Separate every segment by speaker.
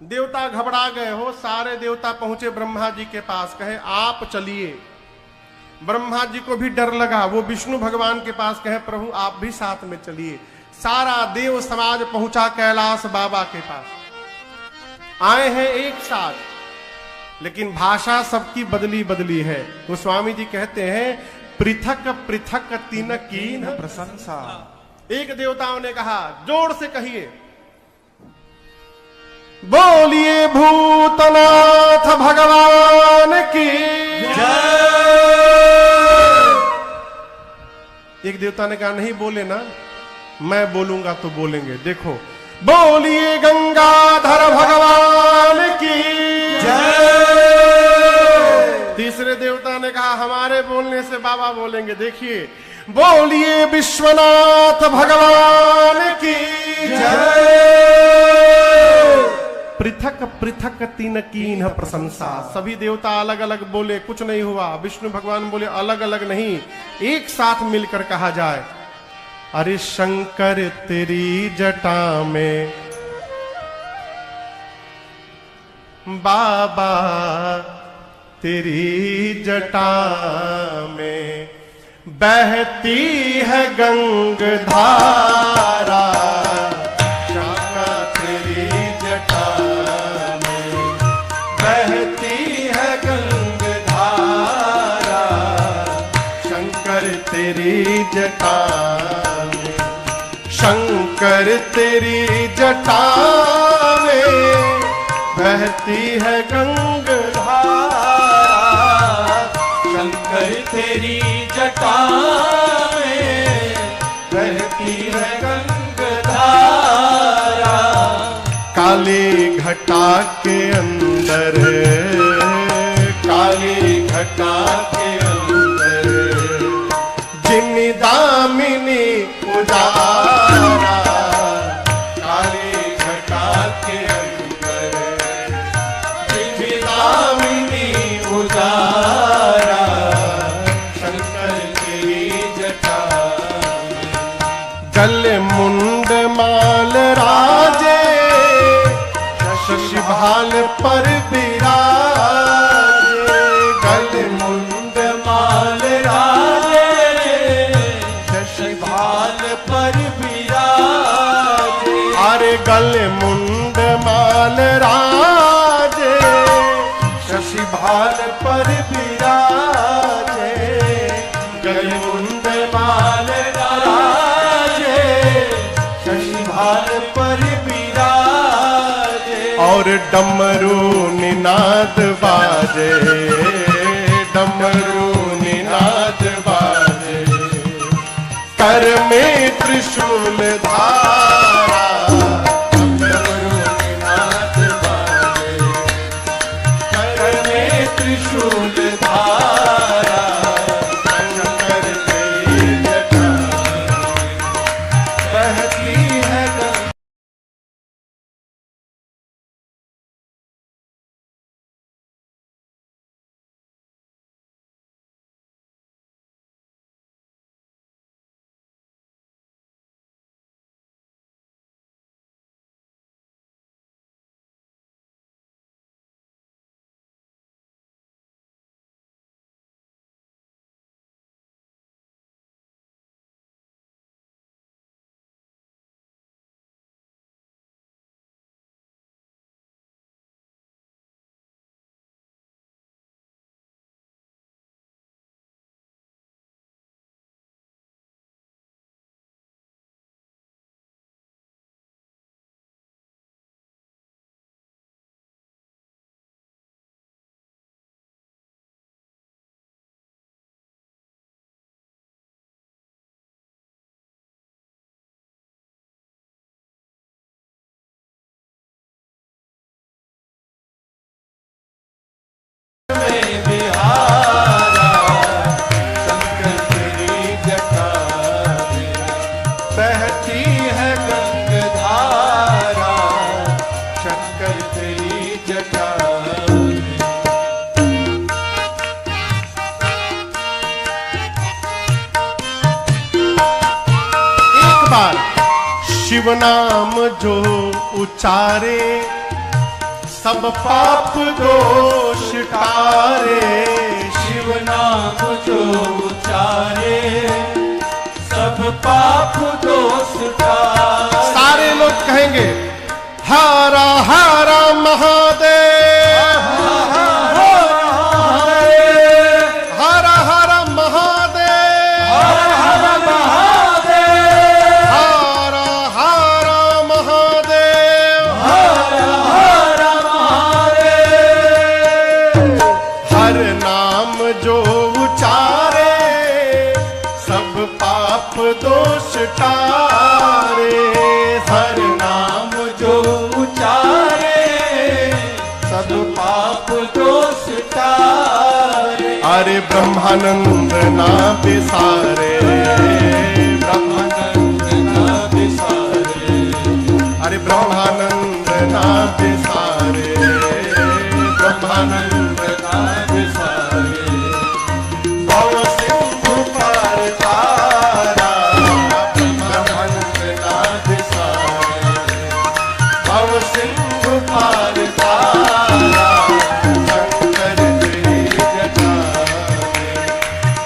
Speaker 1: देवता घबरा गए हो, सारे देवता पहुंचे ब्रह्मा जी के पास, कहे आप चलिए। ब्रह्मा जी को भी डर लगा, वो विष्णु भगवान के पास कहे प्रभु आप भी साथ में चलिए। सारा देव समाज पहुंचा कैलाश बाबा के पास, आए हैं एक साथ, लेकिन भाषा सबकी बदली बदली है। गोस्वामी जी कहते हैं पृथक पृथक तीन कीन प्रशंसा। एक देवताओं ने कहा, जोर से कहिए, बोलिए भूतनाथ भगवान की जय। एक देवता ने कहा नहीं बोले ना, मैं बोलूंगा तो बोलेंगे, देखो, बोलिए गंगाधर भगवान की जय। तीसरे देवता ने कहा हमारे बोलने से बाबा बोलेंगे, देखिए, बोलिए विश्वनाथ भगवान की जय। पृथक पृथक तीन कीन प्रशंसा। सभी देवता अलग अलग बोले, कुछ नहीं हुआ। विष्णु भगवान बोले अलग अलग नहीं, एक साथ मिलकर कहा जाए, अरे शंकर तेरी जटा में बाबा, तेरी जटा में बहती है गंगधारा। तेरी जटा में, शंकर तेरी जटा में बहती है गंगधारा।
Speaker 2: शंकर तेरी जटा में बहती है गंगधारा।
Speaker 1: काली घटा के अंदर, काली घटा के दामिनी उजारा।
Speaker 2: काली घटा के अंदर दामिनी उजारा। शंकर तेरी जटा
Speaker 1: गल मुंड माल राजे, शशि भाल पर विराजे।
Speaker 2: गल मुंड माल राजे, पर विराजे।
Speaker 1: अरे गल मुंड माल राजे, शशि भाल पर विराजे।
Speaker 2: गल मुंड माल राजे, शशि भाल पर विराजे।
Speaker 1: और डमरू निनाद बाजे, डमरू निनाद बाजे। कर में त्रिशूल धारा,
Speaker 2: डमरू निनाद बाजे। कर में त्रिशूल धारा। शंकर तेरी जटा बहती है गंगा।
Speaker 1: शिव नाम जो उचारे सब पाप दोष टारे।
Speaker 2: शिव नाम जो उचारे सब पाप दोष टारे।
Speaker 1: सारे लोग कहेंगे हरा हरा महादेव, हरा हरा महादेव,
Speaker 2: हर महादेव,
Speaker 1: हरा हरा महादेव,
Speaker 2: हर महादेव।
Speaker 1: हर नाम जो उचारे सब पाप दोष टारे।
Speaker 2: हर नाम जो उचारे सब पाप दोष टारे।
Speaker 1: अरे ब्रह्मानंद ना बिसारे,
Speaker 2: ब्रह्मानंद ना बिसारे।
Speaker 1: अरे ब्रह्मानंद ना बिसारे, ब्रह्मानंद
Speaker 2: ना बिसारे।
Speaker 1: भव सिंधु पार तारा, ब्रह्मानंद ना बिसारे, भव सिंधु पार तारा। शंकर तेरी जटा में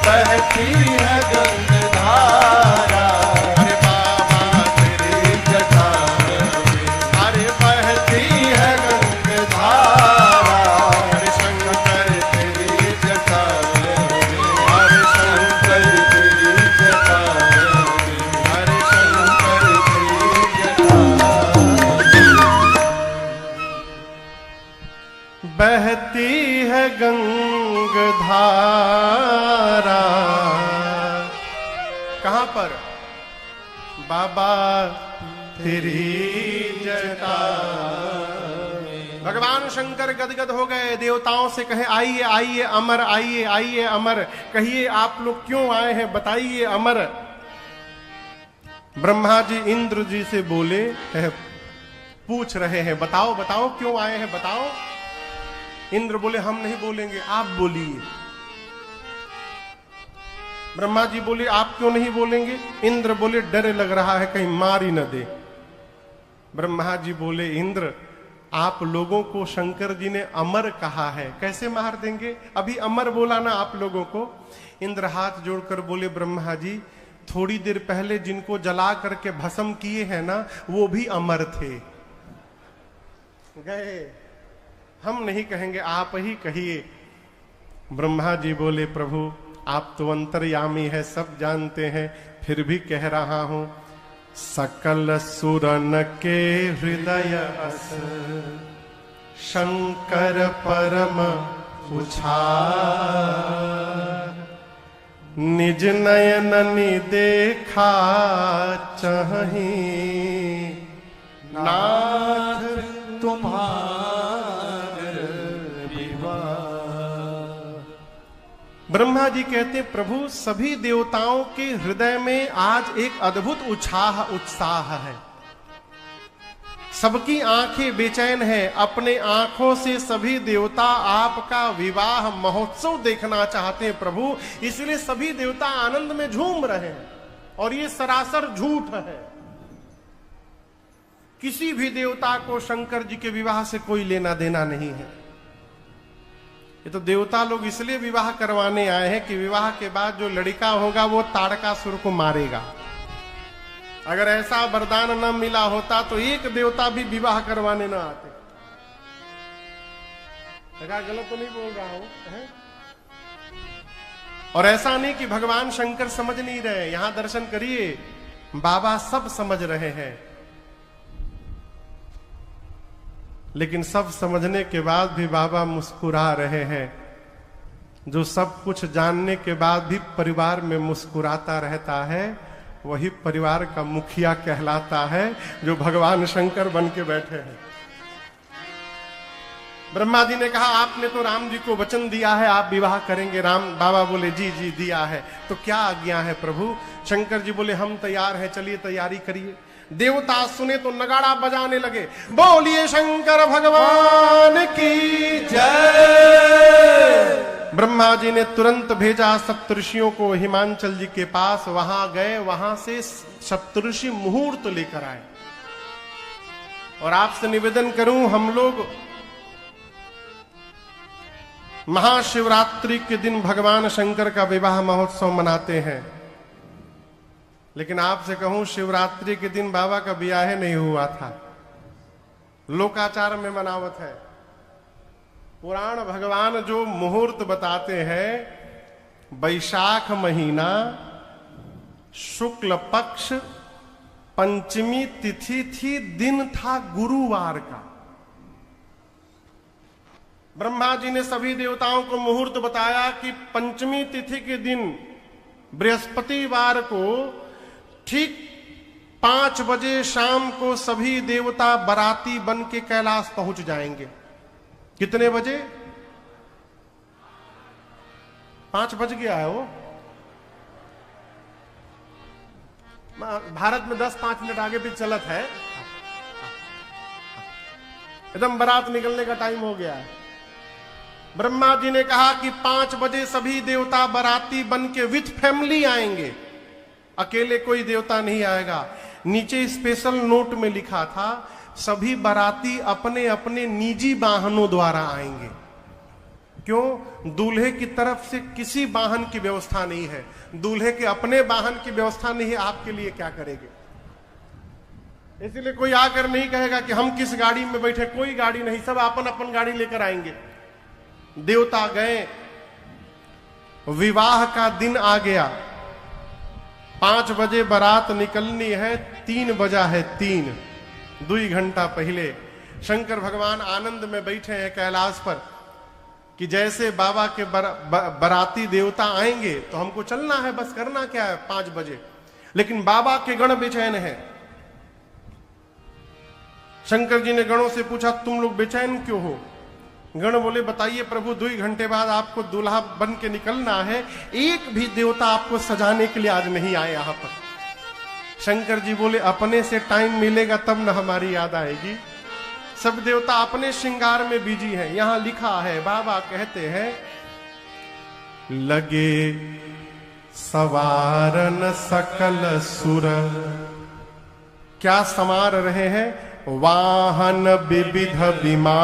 Speaker 2: बहती है गंगाधारा।
Speaker 1: अरे बाबा तेरी जटा में, अरे बहती है गंगाधारा। अरे शंकर तेरी जटा में, अरे शंकर तेरी जटा में, अरे शंकर तेरी जटा में। बहती है गंगाधारा। कहां पर? बाबा तेरी जटा में। भगवान शंकर गदगद हो गए, देवताओं से कहे आइए आइए अमर, आइए आइए अमर, कहिए आप लोग क्यों आए हैं, बताइए अमर। ब्रह्मा जी इंद्र जी से बोले है, पूछ रहे हैं बताओ बताओ क्यों आए हैं बताओ। इंद्र बोले हम नहीं बोलेंगे, आप बोलिए। ब्रह्मा जी बोले आप क्यों नहीं बोलेंगे। इंद्र बोले डर लग रहा है कहीं मार ही न दे। ब्रह्मा जी बोले इंद्र आप लोगों को शंकर जी ने अमर कहा है, कैसे मार देंगे, अभी अमर बोला ना आप लोगों को। इंद्र हाथ जोड़कर बोले ब्रह्मा जी थोड़ी देर पहले जिनको जला करके भस्म किए हैं ना वो भी अमर थे। गए, हम नहीं कहेंगे आप ही कहिए। ब्रह्मा जी बोले प्रभु आप तो अंतर्यामी है, सब जानते हैं, फिर भी कह रहा हूं। सकल सुरन के हृदय अस शंकर परम उछार। निज नयननि देखा चाहि नाथ
Speaker 2: तुम्हार विवाह।
Speaker 1: ब्रह्मा जी कहते प्रभु सभी देवताओं के हृदय में आज एक अद्भुत उत्साह है। सबकी आंखें बेचैन है, अपने आंखों से सभी देवता आपका विवाह महोत्सव देखना चाहते हैं प्रभु, इसलिए सभी देवता आनंद में झूम रहे हैं। और ये सरासर झूठ है, किसी भी देवता को शंकर जी के विवाह से कोई लेना देना नहीं है। ये तो देवता लोग इसलिए विवाह करवाने आए हैं कि विवाह के बाद जो लड़का होगा वो ताड़कासुर को मारेगा। अगर ऐसा वरदान न मिला होता तो एक देवता भी विवाह करवाने न आते। गलत तो नहीं बोल रहा हूं है? और ऐसा नहीं कि भगवान शंकर समझ नहीं रहे, यहां दर्शन करिए बाबा सब समझ रहे हैं, लेकिन सब समझने के बाद भी बाबा मुस्कुरा रहे हैं। जो सब कुछ जानने के बाद भी परिवार में मुस्कुराता रहता है वही परिवार का मुखिया कहलाता है, जो भगवान शंकर बन के बैठे हैं। ब्रह्मा जी ने कहा आपने तो राम जी को वचन दिया है आप विवाह करेंगे। राम बाबा बोले जी जी दिया है, तो क्या आज्ञा है प्रभु। शंकर जी बोले हम तैयार हैं, चलिए तैयारी करिए। देवता सुने तो नगाड़ा बजाने लगे, बोलिए शंकर भगवान की जय। ब्रह्मा जी ने तुरंत भेजा सप्तऋषियों को हिमांचल जी के पास, वहां गए, वहां से सप्तऋषि मुहूर्त लेकर आए। और आपसे निवेदन करूं हम लोग महाशिवरात्रि के दिन भगवान शंकर का विवाह महोत्सव मनाते हैं। लेकिन आपसे कहूं, शिवरात्रि के दिन बाबा का ब्याह नहीं हुआ था, लोकाचार में मनावत है। पुराण भगवान जो मुहूर्त बताते हैं, वैशाख महीना शुक्ल पक्ष पंचमी तिथि थी, दिन था गुरुवार का। ब्रह्मा जी ने सभी देवताओं को मुहूर्त बताया कि पंचमी तिथि के दिन बृहस्पतिवार को ठीक 5 बजे शाम को सभी देवता बाराती बन के कैलाश पहुंच जाएंगे। कितने बजे? 5 बज गया है वो। भारत में 10-5 मिनट आगे भी चलत है, एकदम बारात निकलने का टाइम हो गया है। ब्रह्मा जी ने कहा कि 5 बजे सभी देवता बाराती बन के विथ फैमिली आएंगे, अकेले कोई देवता नहीं आएगा। नीचे स्पेशल नोट में लिखा था, सभी बाराती अपने अपने निजी वाहनों द्वारा आएंगे। क्यों? दूल्हे की तरफ से किसी वाहन की व्यवस्था नहीं है, दूल्हे के अपने वाहन की व्यवस्था नहीं है, आपके लिए क्या करेंगे? इसलिए कोई आकर नहीं कहेगा कि हम किस गाड़ी में बैठे, कोई गाड़ी नहीं, सब अपन अपन गाड़ी लेकर आएंगे। देवता गए, विवाह का दिन आ गया, 5 बजे बारात निकलनी है, 3 बजा है 3, 2 घंटा पहले शंकर भगवान आनंद में बैठे हैं कैलाश पर कि जैसे बाबा के बाराती देवता आएंगे तो हमको चलना है, बस करना क्या है 5 बजे। लेकिन बाबा के गण बेचैन है। शंकर जी ने गणों से पूछा, तुम लोग बेचैन क्यों हो? गण बोले, बताइए प्रभु, 2 घंटे बाद आपको दूल्हा बन के निकलना है, एक भी देवता आपको सजाने के लिए आज नहीं आए यहां पर। शंकर जी बोले, अपने से टाइम मिलेगा तब न हमारी याद आएगी। सब देवता अपने श्रृंगार में बिजी हैं। यहां लिखा है, बाबा कहते हैं, लगे सवारन सकल सुर। क्या संवार रहे हैं? वाहन विविध विमान,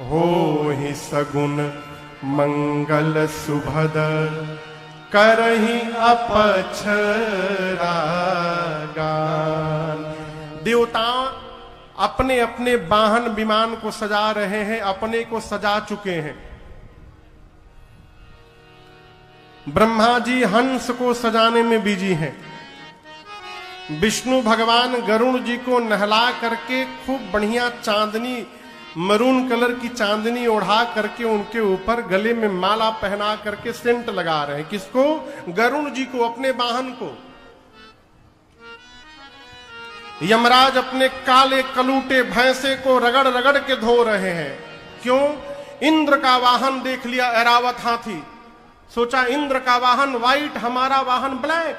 Speaker 1: हो ही सगुन मंगल सुभद, करही अपक्षरा गान। देवता अपने अपने वाहन विमान को सजा रहे हैं, अपने को सजा चुके हैं। ब्रह्मा जी हंस को सजाने में बिजी हैं। विष्णु भगवान गरुण जी को नहला करके खूब बढ़िया चांदनी, मरून कलर की चांदनी ओढ़ा करके उनके ऊपर गले में माला पहना करके सेंट लगा रहे हैं। किसको? गरुण जी को, अपने वाहन को। यमराज अपने काले कलूटे भैंसे को रगड़ रगड़ के धो रहे हैं। क्यों? इंद्र का वाहन देख लिया, ऐरावत हाथी। सोचा इंद्र का वाहन व्हाइट, हमारा वाहन ब्लैक।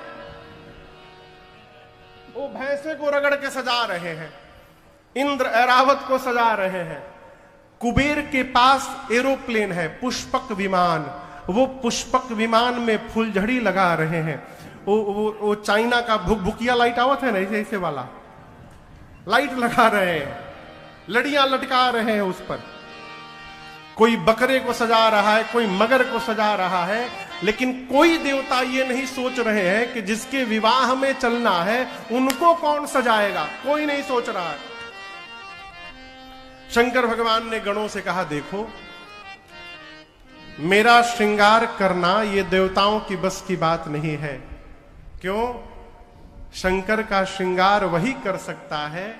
Speaker 1: वो भैंसे को रगड़ के सजा रहे हैं, इंद्र ऐरावत को सजा रहे हैं। कुबेर के पास एरोप्लेन है, पुष्पक विमान। वो पुष्पक विमान में फुलझड़ी लगा रहे हैं। वो चाइना का भुकभुकिया लाइट आवत है ना, ऐसे वाला लाइट लगा रहे हैं, लड़ियां लटका रहे हैं उस पर। कोई बकरे को सजा रहा है, कोई मगर को सजा रहा है, लेकिन कोई देवता ये नहीं सोच रहे हैं कि जिसके विवाह में चलना है उनको कौन सजाएगा। कोई नहीं सोच रहा है। शंकर भगवान ने गणों से कहा, देखो मेरा श्रृंगार करना ये देवताओं की बस की बात नहीं है। क्यों? शंकर का श्रृंगार वही कर सकता है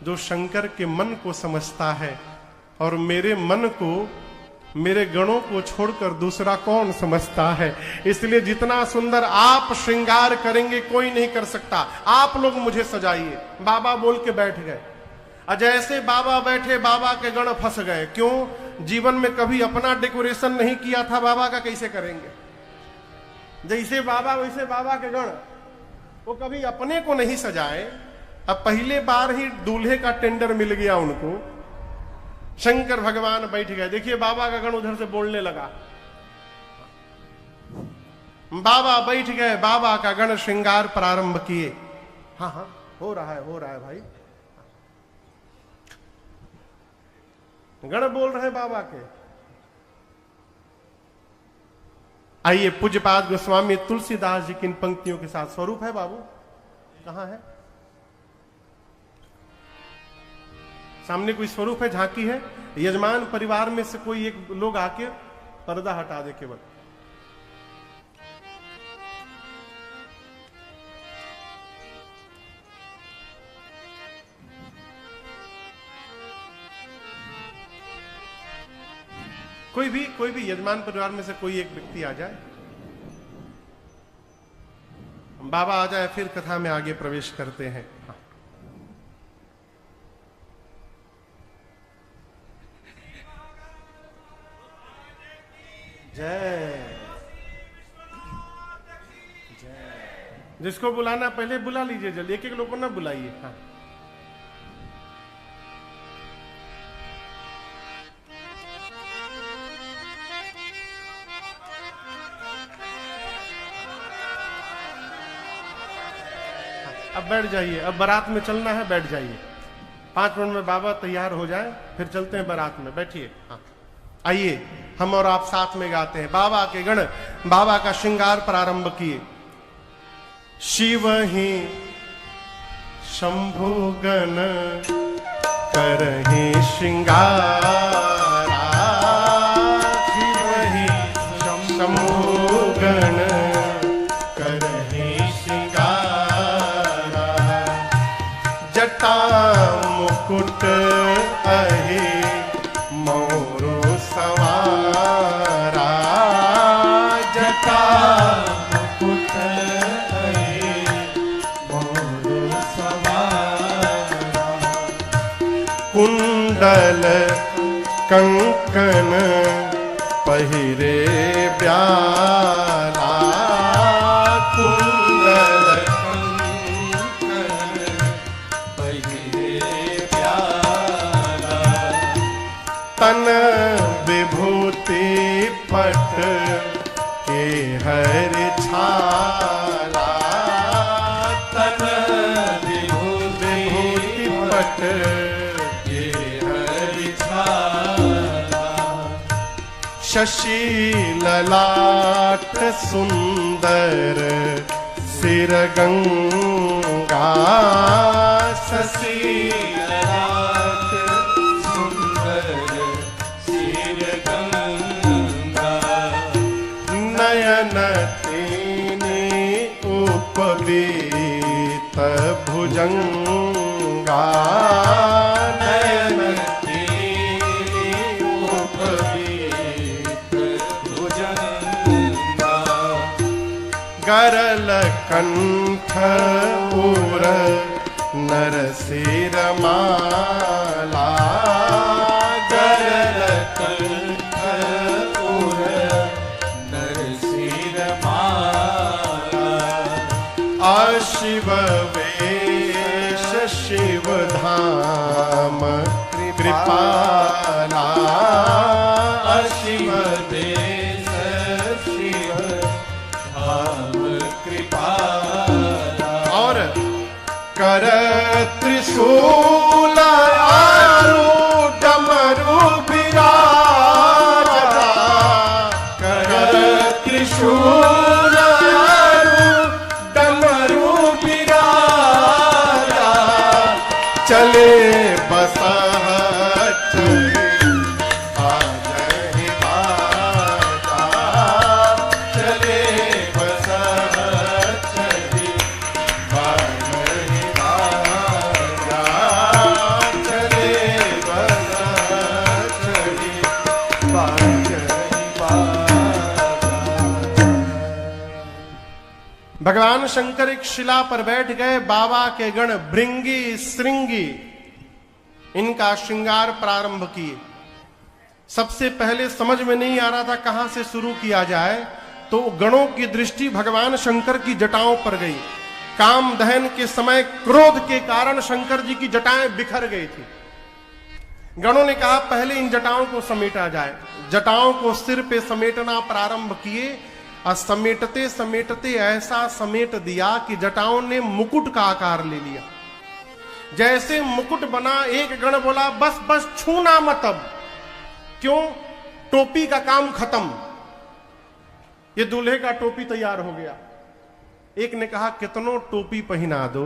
Speaker 1: जो शंकर के मन को समझता है, और मेरे मन को, मेरे गणों को छोड़कर दूसरा कौन समझता है। इसलिए जितना सुंदर आप श्रृंगार करेंगे कोई नहीं कर सकता। आप लोग मुझे सजाइए। बाबा बोल के बैठ गए। जैसे बाबा बैठे, बाबा के गण फंस गए। क्यों? जीवन में कभी अपना डेकोरेशन नहीं किया था, बाबा का कैसे करेंगे? जैसे बाबा वैसे बाबा के गण, वो कभी अपने को नहीं सजाए। अब पहले बार ही दूल्हे का टेंडर मिल गया उनको। शंकर भगवान बैठ गए। देखिए बाबा का गण उधर से बोलने लगा। बाबा बैठ गए, बाबा का गण श्रृंगार प्रारंभ किए। हाँ हाँ, हो रहा है भाई। गण बोल रहे हैं बाबा के। आइए पूज्यपाद गोस्वामी तुलसीदास जी की इन पंक्तियों के साथ स्वरूप है बाबू कहां है? सामने कोई स्वरूप है, झांकी है? यजमान परिवार में से कोई एक लोग आके पर्दा हटा दे केवल। कोई भी यजमान परिवार में से कोई एक व्यक्ति आ जाए, बाबा आ जाए, फिर कथा में आगे प्रवेश करते हैं। हाँ। जय जय। जिसको बुलाना पहले बुला लीजिए, जल्दी, एक एक लोग को ना बुलाइए। हाँ। अब बैठ जाइए, अब बारात में चलना है, बैठ जाइए। 5 मिनट में बाबा तैयार हो जाए, फिर चलते हैं बारात में। बैठिए। हाँ। आइए हम और आप साथ में गाते हैं। बाबा के गण बाबा का श्रृंगार प्रारंभ किए। शिव ही शंभु गण करहि श्रृंगारा, शिव ही शंभु गण करहि श्रृंगारा, जटा मुकुट अहि मोरु सवारा, जटा मुकुट अहि मोरु सवारा, कुंडल कंकन पहिरे ब्याला, कुंडल कंकन पहिरे ब्याला, तन विभूति पट के हर छाला, तन विभूति पट के हर छाला, शशि ललाट सुंदर सिर गंगा, शशि ललाट सुंदर सिर गंगा, नयन तेने उपवीत भुजंगा, नयन तेने उपवीत भुजंगा, गरल कंठ उर नरसिर माला, गरल कंठ उर नरसिर माला, अशिव वेश शिव धाम कृपाला, अशिव देश शिव धाम कृपाला, और कर त्रिशूल आरू डमरू विराजा, कर त्रिशूल आरू डमरू विराजा, चले बसह चले बाजहि बाजा, चले बसह चले बाजहि बाजा, चले बसह चले बाजहि बाजा। भगवान शंकर एक शिला पर बैठ गए। बाबा के गण भृंगी श्रृंगी इनका श्रृंगार प्रारंभ किए। सबसे पहले समझ में नहीं आ रहा था कहां से शुरू किया जाए, तो गणों की दृष्टि भगवान शंकर की जटाओं पर गई। काम दहन के समय क्रोध के कारण शंकर जी की जटाएं बिखर गई थी। गणों ने कहा पहले इन जटाओं को समेटा जाए। जटाओं को सिर पे समेटना प्रारंभ किए और समेटते समेटते ऐसा समेट दिया कि जटाओं ने मुकुट का आकार ले लिया। जैसे मुकुट बना, एक गण बोला बस बस छूना मत, अब क्यों? टोपी का काम खत्म, ये दूल्हे का टोपी तैयार हो गया। एक ने कहा कितनों टोपी पहना दो,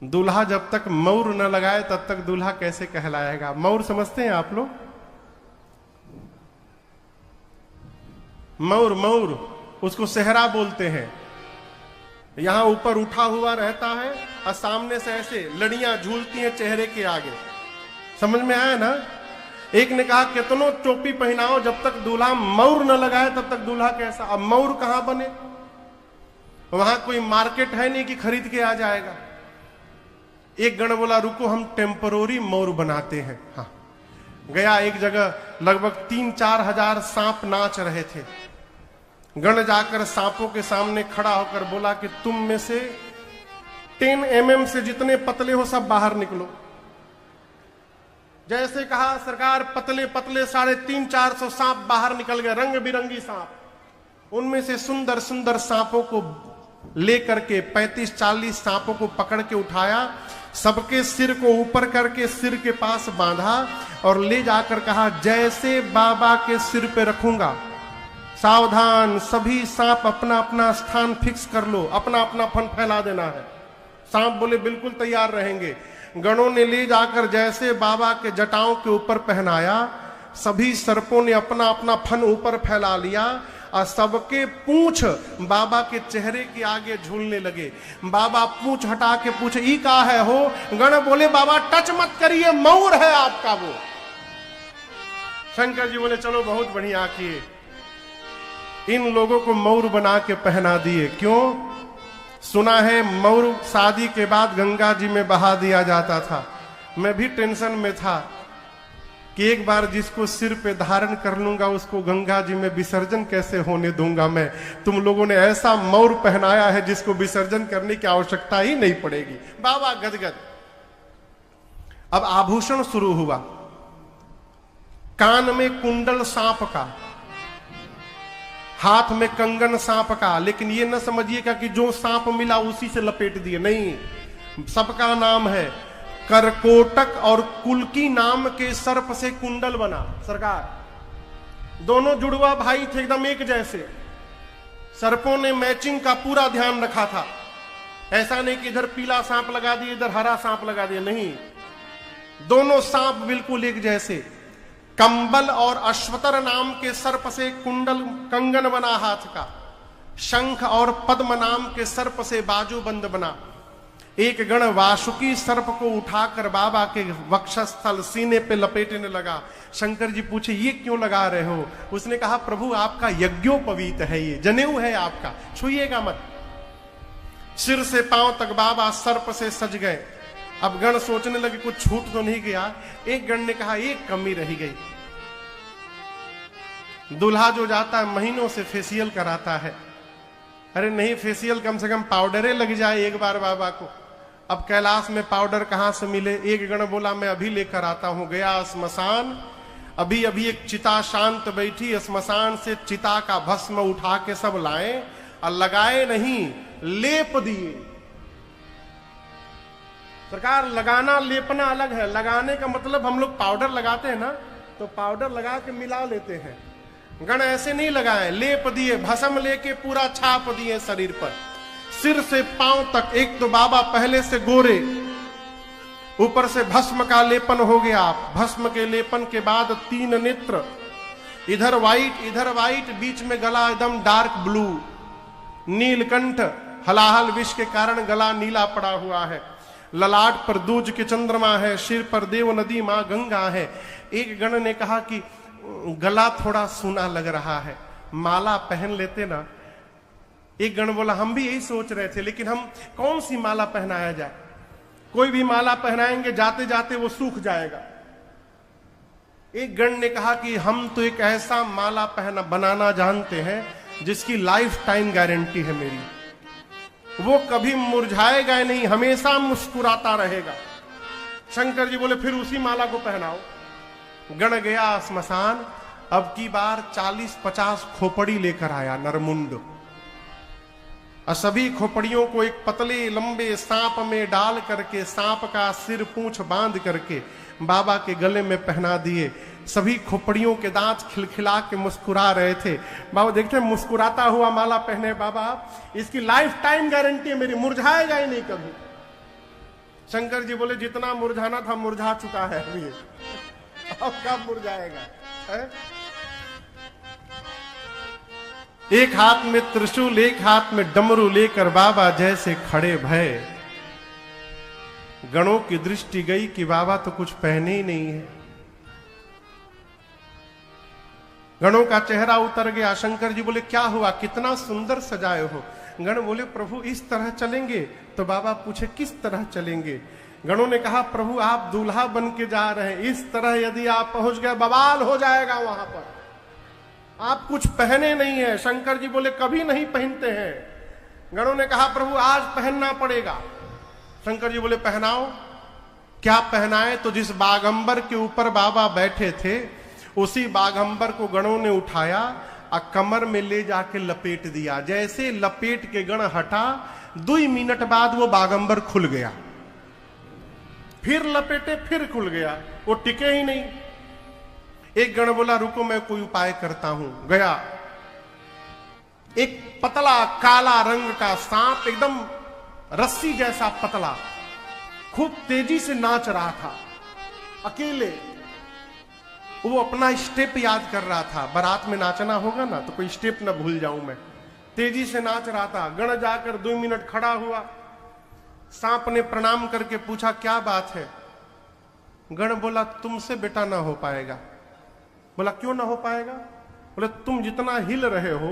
Speaker 1: दूल्हा जब तक मौर न लगाए तब तक दूल्हा कैसे कहलाएगा? मौर समझते हैं आप लोग? मौर, मौर उसको सेहरा बोलते हैं। यहां ऊपर उठा हुआ रहता है और सामने से ऐसे लड़ियां झूलती हैं चेहरे के आगे। समझ में आया ना? एक ने कहा कितनों टोपी पहनाओ, जब तक दूल्हा मौर न लगाए तब तक दूल्हा कैसा? अब मौर कहां बने? वहां कोई मार्केट है नहीं कि खरीद के आ जाएगा। एक गण बोला रुको हम टेम्परोरी मौर बनाते हैं। हाँ, गया एक जगह, लगभग 3-4 हजार सांप नाच रहे थे। गण जाकर सांपों के सामने खड़ा होकर बोला कि तुम में से 10 mm से जितने पतले हो सब बाहर निकलो। जैसे कहा सरकार, पतले पतले 350-400 सांप बाहर निकल गए, रंग बिरंगी सांप। उनमें से सुंदर सुंदर सांपों को लेकर के 35-40 सांपों को पकड़ के उठाया, सबके सिर को ऊपर करके सिर के पास बांधा और ले जाकर कहा जैसे बाबा के सिर पे रखूंगा, सावधान, सभी सांप अपना अपना स्थान फिक्स कर लो, अपना अपना फन फैला देना है। सांप बोले बिल्कुल तैयार रहेंगे। गणों ने ले जाकर जैसे बाबा के जटाओं के ऊपर पहनाया, सभी सर्पों ने अपना अपना फन ऊपर फैला लिया और सबके पूंछ बाबा के चेहरे के आगे झूलने लगे। बाबा पूंछ हटा के पूछे ई का है हो? गण बोले बाबा टच मत करिए, मौर है आपका वो। शंकर जी बोले चलो बहुत बढ़िया किए, इन लोगों को मौर बना के पहना दिए। क्यों? सुना है मौर शादी के बाद गंगा जी में बहा दिया जाता था। मैं भी टेंशन में था कि एक बार जिसको सिर पे धारण कर लूंगा उसको गंगा जी में विसर्जन कैसे होने दूंगा मैं। तुम लोगों ने ऐसा मौर पहनाया है जिसको विसर्जन करने की आवश्यकता ही नहीं पड़ेगी। बाबा गदगद। अब आभूषण शुरू हुआ, कान में कुंडल सांप का, हाथ में कंगन सांप का। लेकिन ये न समझिएगा कि जो सांप मिला उसी से लपेट दिए, नहीं, सबका नाम है। करकोटक और कुल्की नाम के सर्प से कुंडल बना। सरकार दोनों जुड़वा भाई थे, एकदम एक जैसे। सर्पों ने मैचिंग का पूरा ध्यान रखा था। ऐसा नहीं कि इधर पीला सांप लगा दिए इधर हरा सांप लगा दिया, नहीं, दोनों सांप बिल्कुल एक जैसे। कंबल और अश्वतर नाम के सर्प से कुंडल कंगन बना हाथ का। शंख और पद्म नाम के सर्प से बाजूबंद बना। एक गण वासुकी सर्प को उठाकर बाबा के वक्षस्थल सीने पे लपेटने लगा। शंकर जी पूछे ये क्यों लगा रहे हो? उसने कहा प्रभु आपका यज्ञोपवीत है, ये जनेऊ है आपका, छुइएगा मत। सिर से पांव तक बाबा सर्प से सज गए। अब गण सोचने लगे कुछ छूट तो नहीं गया। एक गण ने कहा एक कमी रही गई, दूल्हा जो जाता है महीनों से फेशियल कराता है। अरे नहीं, फेशियल कम से कम पाउडरे लग जाए एक बार बाबा को। अब कैलाश में पाउडर कहां से मिले? एक गण बोला मैं अभी लेकर आता हूं। गया स्मशान, अभी अभी एक चिता शांत बैठी, स्मशान से चिता का भस्म उठा के सब लाए और लगाए नहीं, लेप दिए। सरकार लगाना लेपना अलग है। लगाने का मतलब हम लोग पाउडर लगाते हैं ना, तो पाउडर लगा के मिला लेते हैं। गण ऐसे नहीं लगाए, लेप दिए, भस्म लेके पूरा छाप दिए शरीर पर, सिर से पांव तक। एक तो बाबा पहले से गोरे, ऊपर से भस्म का लेपन हो गया। भस्म के लेपन के बाद 3 नेत्र, इधर वाइट, बीच में गला एकदम डार्क ब्लू, नीलकंठ, हलाहल विष के कारण गला नीला पड़ा हुआ है। ललाट पर दूज के चंद्रमा है, सिर पर देव नदी मां गंगा है। एक गण ने कहा कि गला थोड़ा सूना लग रहा है, माला पहन लेते ना। एक गण बोला हम भी यही सोच रहे थे, लेकिन हम कौन सी माला पहनाया जाए? कोई भी माला पहनाएंगे जाते जाते वो सूख जाएगा। एक गण ने कहा कि हम तो एक ऐसा माला बनाना जानते हैं जिसकी लाइफ टाइम गारंटी है मेरी, वो कभी मुरझाएगा नहीं, हमेशा मुस्कुराता रहेगा। शंकर जी बोले फिर उसी माला को पहनाओ। गण गया स्मशान, अब की बार 40-50 खोपड़ी लेकर आया, नरमुंड। और सभी खोपड़ियों को एक पतले लंबे सांप में डाल करके, सांप का सिर पूंछ बांध करके बाबा के गले में पहना दिए। सभी खोपड़ियों के दांत खिलखिला के मुस्कुरा रहे थे। बाबा देखते हैं मुस्कुराता हुआ माला पहने, बाबा इसकी लाइफ टाइम गारंटी है मेरी, मुरझाएगा ही नहीं कभी। शंकर जी बोले जितना मुरझाना था मुरझा चुका है अभी, अब कब मुरझाएगा है? एक हाथ में त्रिशूल एक हाथ में डमरू लेकर बाबा जैसे खड़े भय। गणों की दृष्टि गई कि बाबा तो कुछ पहने ही नहीं है। गणों का चेहरा उतर गया। शंकर जी बोले क्या हुआ, कितना सुंदर सजाए हो। गण बोले प्रभु इस तरह चलेंगे? तो बाबा पूछे किस तरह चलेंगे? गणों ने कहा प्रभु आप दूल्हा बन के जा रहे हैं, इस तरह यदि आप पहुंच गए बवाल हो जाएगा वहां पर, आप कुछ पहने नहीं है। शंकर जी बोले कभी नहीं पहनते हैं। गणों ने कहा प्रभु आज पहनना पड़ेगा। शंकर जी बोले पहनाओ। क्या पहनाए? तो जिस बागंबर के ऊपर बाबा बैठे थे उसी बागंबर को गणों ने उठाया और कमर में ले जाके लपेट दिया। जैसे लपेट के गण हटा 2 मिनट बाद वो बागंबर खुल गया। फिर लपेटे फिर खुल गया, वो टिके ही नहीं। एक गण बोला रुको मैं कोई उपाय करता हूं। गया, एक पतला काला रंग का सांप, एकदम रस्सी जैसा पतला, खूब तेजी से नाच रहा था अकेले। वो अपना स्टेप याद कर रहा था, बारात में नाचना होगा ना तो कोई स्टेप ना भूल जाऊं मैं। तेजी से नाच रहा था। गण जाकर 2 मिनट खड़ा हुआ। सांप ने प्रणाम करके पूछा क्या बात है? गण बोला तुमसे बेटा ना हो पाएगा। बोला क्यों ना हो पाएगा? बोले तुम जितना हिल रहे हो,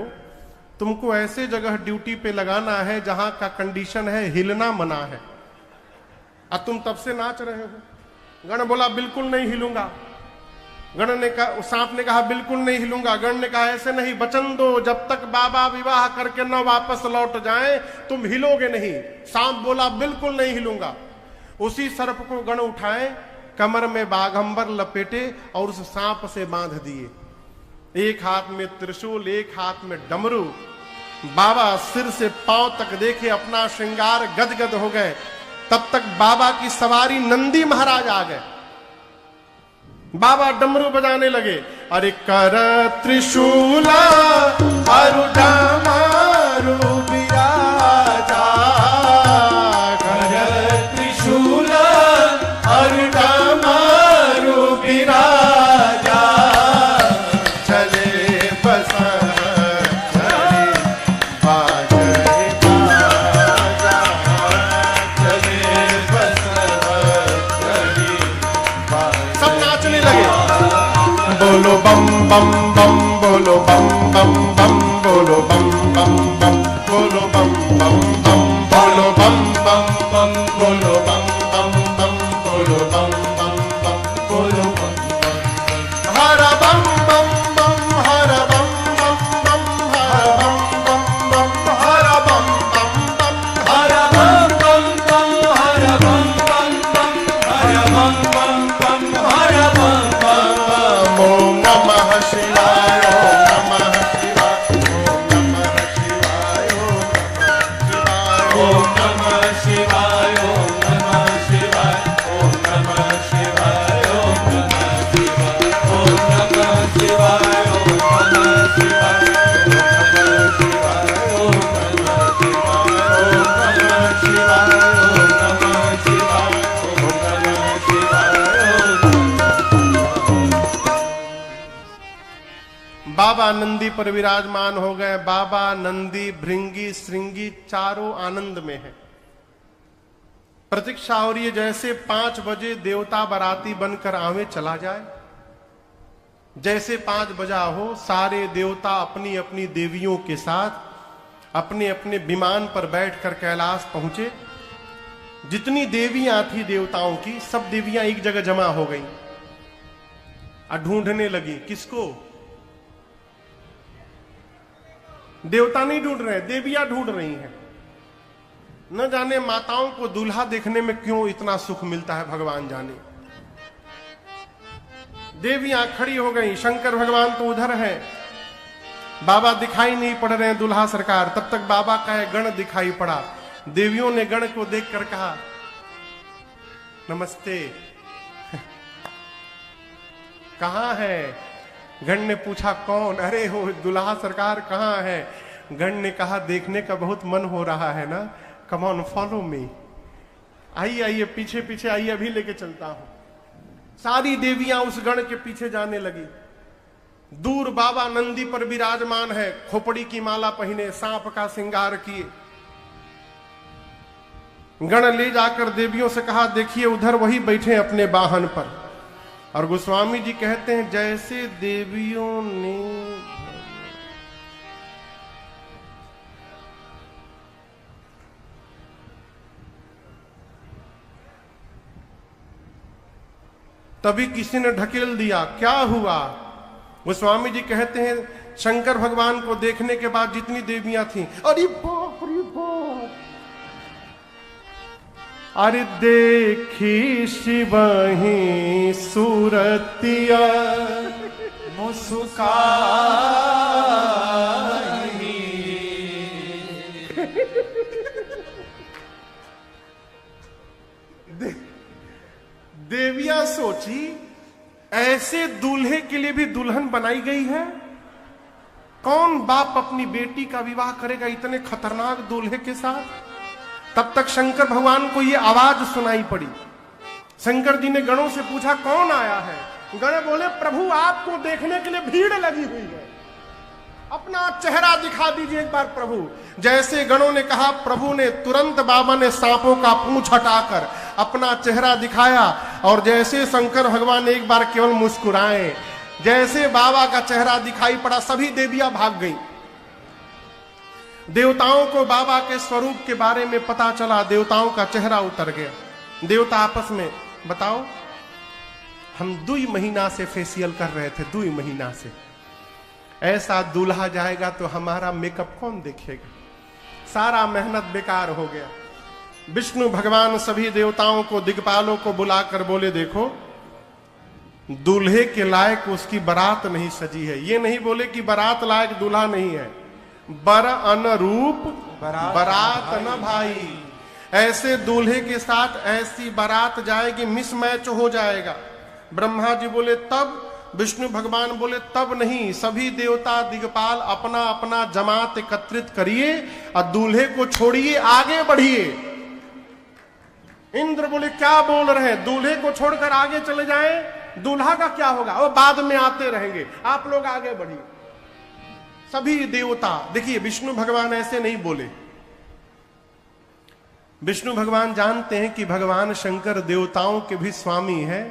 Speaker 1: तुमको ऐसे जगह ड्यूटी पे लगाना है जहां का कंडीशन है हिलना मना है, और तुम तब से नाच रहे हो। गण बोला बिल्कुल नहीं हिलूंगा। गण ने कहा, सांप ने कहा बिल्कुल नहीं हिलूंगा। गण ने कहा ऐसे नहीं, वचन दो जब तक बाबा विवाह करके न वापस लौट जाएं तुम हिलोगे नहीं। सांप बोला बिल्कुल नहीं हिलूंगा। उसी सर्प को गण उठाए, कमर में बाघंबर लपेटे और उस सांप से बांध दिए। एक हाथ में त्रिशूल एक हाथ में डमरू। बाबा सिर से पांव तक देखे, अपना श्रृंगार गदगद हो गए। तब तक बाबा की सवारी नंदी महाराज आ गए। बाबा डमरू बजाने लगे। अरे कर त्रिशूला अरु डमरू बिराजा,
Speaker 2: कर त्रिशूला अरु डमरू बिराजा,
Speaker 1: चले बसंतरी बाजे बाजा,
Speaker 2: चले बसंतरी बाजा।
Speaker 1: सब नाचने लगे। बोलो बम बम बम, बोलो बम बम बम, बोलो बम बम बम, बोलो बम बम बम, बोलो बम बम बम, बोलो बम बम बम, बोलो बम बम बम, बोलो बम बम बम। हर बम बम बम, हर बम बम बम, हर बम बम बम, हर बम बम बम,
Speaker 2: हर बम बम बम, हर बम बम बम, हर बम बम बम, हर बम बम बम।
Speaker 1: ओम नमः शिवाय, ओम नमः शिवाय, ओम नमः शिवाय, ओम नमः शिवाय,
Speaker 2: ओम नमः शिवाय, ओम नमः शिवाय, ओम नमः शिवाय, ओम नमः शिवाय, ओम नमः शिवाय, ओम नमः शिवाय, ओम नमः शिवाय, ओम नमः शिवाय, ओम नमः शिवाय, ओम नमः शिवाय।
Speaker 1: बाबा नंदी पर विराजमान हो गए। बाबा नंदी भृंगी श्रृंगी चारों आनंद में है। प्रतीक्षा हो रही है जैसे 5 बजे देवता बाराती बनकर आवे चला जाए। जैसे 5 बजा हो, सारे देवता अपनी अपनी देवियों के साथ अपने अपने विमान पर बैठकर कैलाश पहुंचे। जितनी देवियां थी देवताओं की, सब देवियां एक जगह जमा हो गईं और ढूंढने लगी। किसको? देवता नहीं ढूंढ रहे, देवियां ढूंढ रही हैं। न जाने माताओं को दूल्हा देखने में क्यों इतना सुख मिलता है, भगवान जाने। देवियां खड़ी हो गई। शंकर भगवान तो उधर है, बाबा दिखाई नहीं पड़ रहे हैं दूल्हा सरकार। तब तक बाबा का एक गण दिखाई पड़ा। देवियों ने गण को देखकर कहा नमस्ते। कहाँ है? गण ने पूछा कौन? अरे हो दुल्हा सरकार कहाँ है? गण ने कहा देखने का बहुत मन हो रहा है ना, कम ऑन फॉलो मी, आइए आइए पीछे पीछे आइए, अभी लेके चलता हूं। सारी देवियां उस गण के पीछे जाने लगी। दूर बाबा नंदी पर विराजमान है, खोपड़ी की माला पहने, सांप का श्रृंगार किए। गण ले जाकर देवियों से कहा देखिए उधर वही बैठे अपने वाहन पर। और गोस्वामी जी कहते हैं जैसे देवियों ने तभी किसी ने ढकेल दिया, क्या हुआ? गोस्वामी जी कहते हैं शंकर भगवान को देखने के बाद जितनी देवियां थीं, अरे बाप रे बाप, अरे देखी शिवही सूरतिया
Speaker 2: मुस्काई।
Speaker 1: देवियां सोची ऐसे दूल्हे के लिए भी दुल्हन बनाई गई है? कौन बाप अपनी बेटी का विवाह करेगा इतने खतरनाक दूल्हे के साथ? तब तक शंकर भगवान को यह आवाज सुनाई पड़ी। शंकर जी ने गणों से पूछा कौन आया है? गण बोले प्रभु आपको देखने के लिए भीड़ लगी हुई है, अपना चेहरा दिखा दीजिए एक बार प्रभु। जैसे गणों ने कहा प्रभु ने तुरंत बाबा ने सांपों का पूंछ हटाकर अपना चेहरा दिखाया। और जैसे शंकर भगवान एक बार केवल मुस्कुराए, जैसे बाबा का चेहरा दिखाई पड़ा सभी देवियां भाग गईं। देवताओं को बाबा के स्वरूप के बारे में पता चला, देवताओं का चेहरा उतर गया। देवता आपस में बताओ हम 2 महीना से फेशियल कर रहे थे, 2 महीना से, ऐसा दूल्हा जाएगा तो हमारा मेकअप कौन देखेगा? सारा मेहनत बेकार हो गया। विष्णु भगवान सभी देवताओं को दिग्पालों को बुलाकर बोले देखो दूल्हे के लायक उसकी बारात नहीं सजी है। ये नहीं बोले कि बारात लायक दूल्हा नहीं है, बर अनुरूप बारात न भाई। ऐसे दूल्हे के साथ ऐसी बारात जाएगी, मिसमैच हो जाएगा। ब्रह्मा जी बोले तब, विष्णु भगवान बोले तब नहीं, सभी देवता दिग्पाल अपना अपना जमात एकत्रित करिए और दूल्हे को छोड़िए, आगे बढ़िए। इंद्र बोले क्या बोल रहे हैं, दूल्हे को छोड़कर आगे चले जाएं, दूल्हा का क्या होगा? वो बाद में आते रहेंगे, आप लोग आगे बढ़िए। सभी देवता देखिए, विष्णु भगवान ऐसे नहीं बोले। विष्णु भगवान जानते हैं कि भगवान शंकर देवताओं के भी स्वामी है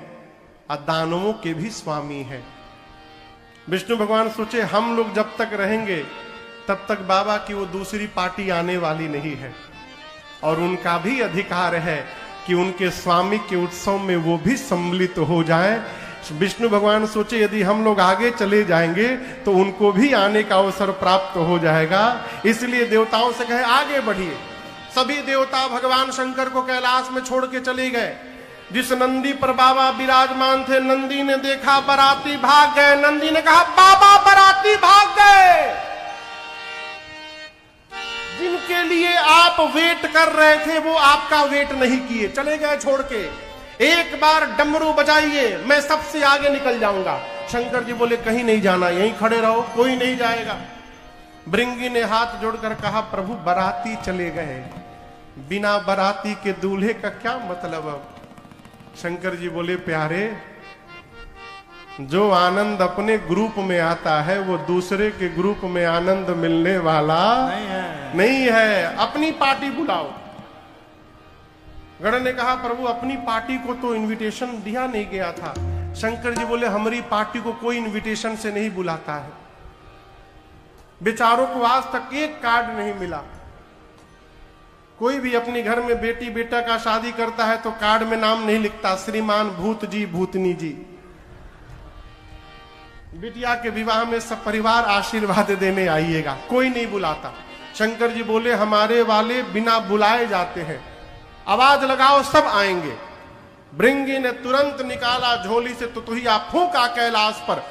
Speaker 1: और दानवों के भी स्वामी है। विष्णु भगवान सोचे हम लोग जब तक रहेंगे तब तक बाबा की वो दूसरी पार्टी आने वाली नहीं है, और उनका भी अधिकार है कि उनके स्वामी के उत्सव में वो भी सम्मिलित हो जाएं। विष्णु भगवान सोचे यदि हम लोग आगे चले जाएंगे तो उनको भी आने का अवसर प्राप्त हो जाएगा, इसलिए देवताओं से कहे आगे बढ़िए। सभी देवता भगवान शंकर को कैलाश में छोड़ के चले गए। जिस नंदी पर बाबा विराजमान थे, नंदी ने देखा बराती भाग गए। नंदी ने कहा बाबा बराती भाग गए, जिनके लिए आप वेट कर रहे थे वो आपका वेट नहीं किए, चले गए छोड़ के। एक बार डमरू बजाइए, मैं सबसे आगे निकल जाऊंगा। शंकर जी बोले कहीं नहीं जाना, यहीं खड़े रहो, कोई नहीं जाएगा। भृंगी ने हाथ जोड़कर कहा प्रभु बराती चले गए, बिना बराती के दूल्हे का क्या मतलब? अब शंकर जी बोले प्यारे, जो आनंद अपने ग्रुप में आता है वो दूसरे के ग्रुप में आनंद मिलने वाला नहीं है। अपनी पार्टी बुलाओ। गण ने कहा प्रभु अपनी पार्टी को तो इनविटेशन दिया नहीं गया था। शंकर जी बोले हमारी पार्टी को कोई इनविटेशन से नहीं बुलाता है। बेचारों को आज तक एक कार्ड नहीं मिला। कोई भी अपने घर में बेटी बेटा का शादी करता है तो कार्ड में नाम नहीं लिखता श्रीमान भूत जी भूतनी जी। बिटिया के विवाह में सब परिवार आशीर्वाद देने आइएगा, कोई नहीं बुलाता। शंकर जी बोले हमारे वाले बिना बुलाए जाते हैं, आवाज लगाओ सब आएंगे। भृंगी ने तुरंत निकाला झोली से तुतुहिया, फूंका कैलाश पर,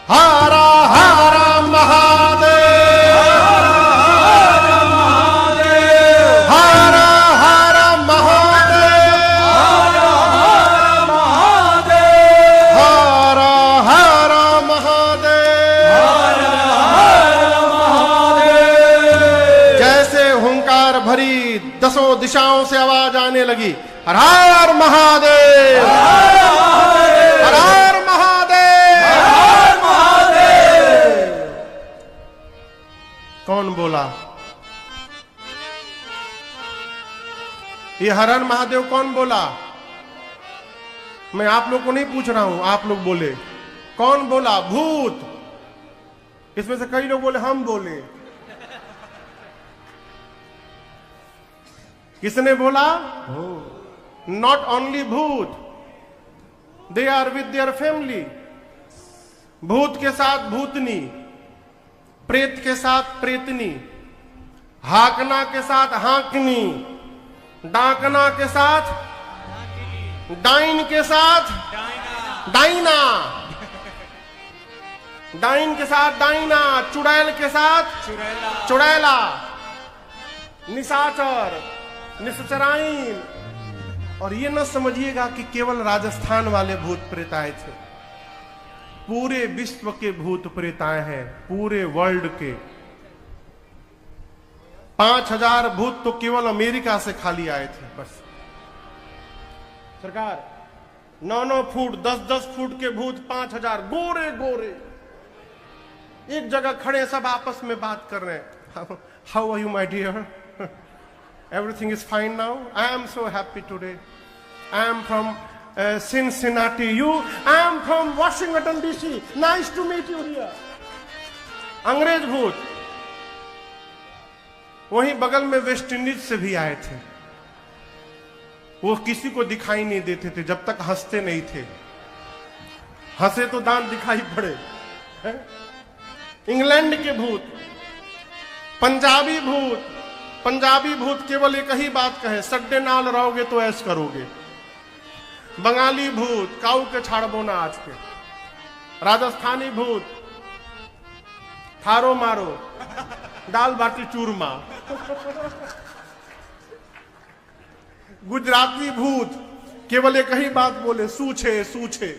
Speaker 1: हारा हारा महादेव, हारा महादेव, हारा हारा महादेव, हारा हारा महादेव, हारा हारा सारी 10 दिशाओं से आवाज आने लगी, हर हर महादेव, हर हर महादेव,
Speaker 2: हर महादेव।
Speaker 1: कौन बोला? ये हर हर महादेव कौन बोला? मैं आप लोग को नहीं पूछ रहा हूं, आप लोग बोले। कौन बोला? भूत। इसमें से कई लोग बोले हम बोले। किसने बोला? नॉट ओनली भूत, they are with their family. भूत के साथ भूतनी, प्रेत के साथ प्रेतनी, हाकना के साथ हाकनी, डाकना के साथ डाइन, के साथ डाइना, डाइन के साथ डाइना, चुड़ैल के साथ चुड़ैला, निशाचर, निश्चराइन। और ये न समझिएगा कि केवल राजस्थान वाले भूत प्रेत आए थे, पूरे विश्व के भूत प्रेत आए हैं, पूरे वर्ल्ड के। 5000 भूत तो केवल अमेरिका से खाली आए थे बस। सरकार 9-9 फुट 10-10 फुट के भूत 5000 गोरे गोरे एक जगह खड़े, सब आपस में बात कर रहे हैं। How are you my dear? Everything is fine now? I am so happy today. I am from Cincinnati. I am from Washington DC. Nice to meet you here. अंग्रेज भूत। वहीं बगल में वेस्ट इंडीज से भी आए थे। वो किसी को दिखाई नहीं देते थे जब तक हंसते नहीं थे, हंसे तो दांत दिखाई पड़े। इंग्लैंड के भूत, पंजाबी भूत। पंजाबी भूत केवल एक ही बात कहे, सड्डे नाल रहोगे तो ऐश करोगे। बंगाली भूत, काऊ के छाड़बो ना आज के। राजस्थानी भूत, थारो मारो, दाल बाटी चूरमा। गुजराती भूत केवल एक ही बात बोले, सूछे सूछे।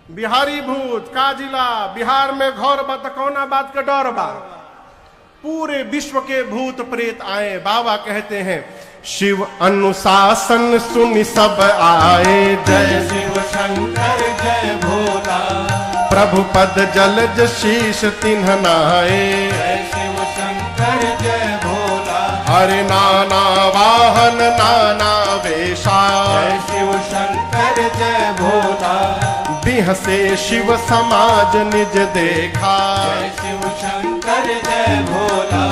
Speaker 1: बिहारी भूत, काजिला, बिहार में घौर बा त कौना बात का डर बा। पूरे विश्व के भूत प्रेत आए। बाबा कहते हैं शिव अनुशासन सुनि सब आए,
Speaker 2: जय शिव शंकर जय भोला।
Speaker 1: प्रभु पद जलज शीश तिन्ह नाए,
Speaker 2: जय शिव शंकर जय भोला।
Speaker 1: हरे नाना वाहन नाना वेशा,
Speaker 2: जय शिव शंकर जय भोला।
Speaker 1: बिहसे शिव समाज निज देखा,
Speaker 2: जय शिव शंकर जय भोला।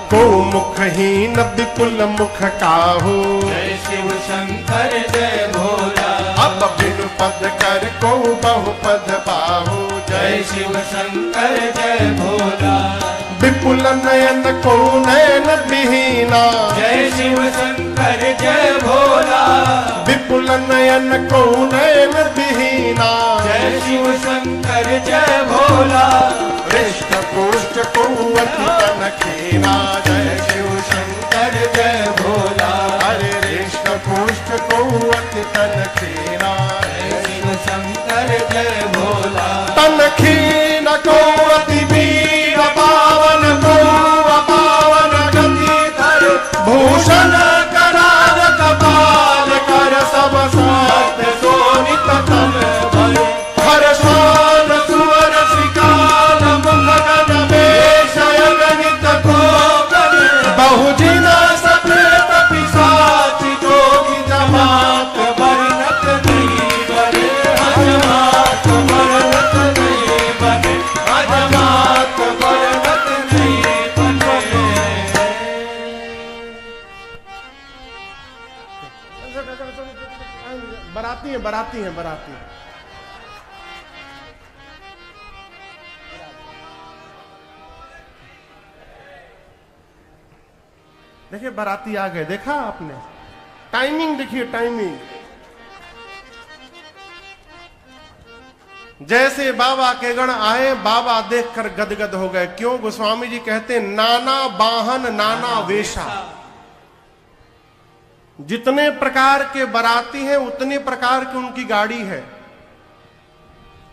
Speaker 1: को मुखहीन विपुल मुख काहू,
Speaker 2: जय शिव शंकर जय भोला।
Speaker 1: अब बिनु पद कर को बहु पद बाहू,
Speaker 2: जय शिव शंकर जय भोला।
Speaker 1: विपुल नयन को नयन विहीना,
Speaker 2: जय शिव शंकर जय भोला।
Speaker 1: विपुल नयन को नयन विहीना,
Speaker 2: जय शिव शंकर जय भोला।
Speaker 1: हृष्ट पुष्ट को अति तन खीना, जय शिव
Speaker 2: शंकर जय भोला।
Speaker 1: हरे हृष्ट पुष्ट को अति तन खीना,
Speaker 2: जय शिव शंकर जय भोला।
Speaker 1: तन खीन को अति वीर पावन को अपावन गति धर, भूषण करार कपाल कर सब सत्य शोभित तन भर। हर शान सुवर श्रीकाल मुख गण वेश अगणित गोगन, बहुजिन सप्रेत पिशाच जोगी जमात
Speaker 2: वर्णत नहीं बने, अजमात वर्णत नहीं बने, अजमात वर्णत नहीं बने।
Speaker 1: बराती हैं, बराती हैं, बराती हैं। देखिए बराती आ गए, देखा आपने? टाइमिंग देखिए, टाइमिंग। जैसे बाबा के गण आए, बाबा देखकर गदगद हो गए। क्यों? गोस्वामी जी कहते नाना वाहन नाना वेशा। जितने प्रकार के बराती हैं उतने प्रकार की उनकी गाड़ी है।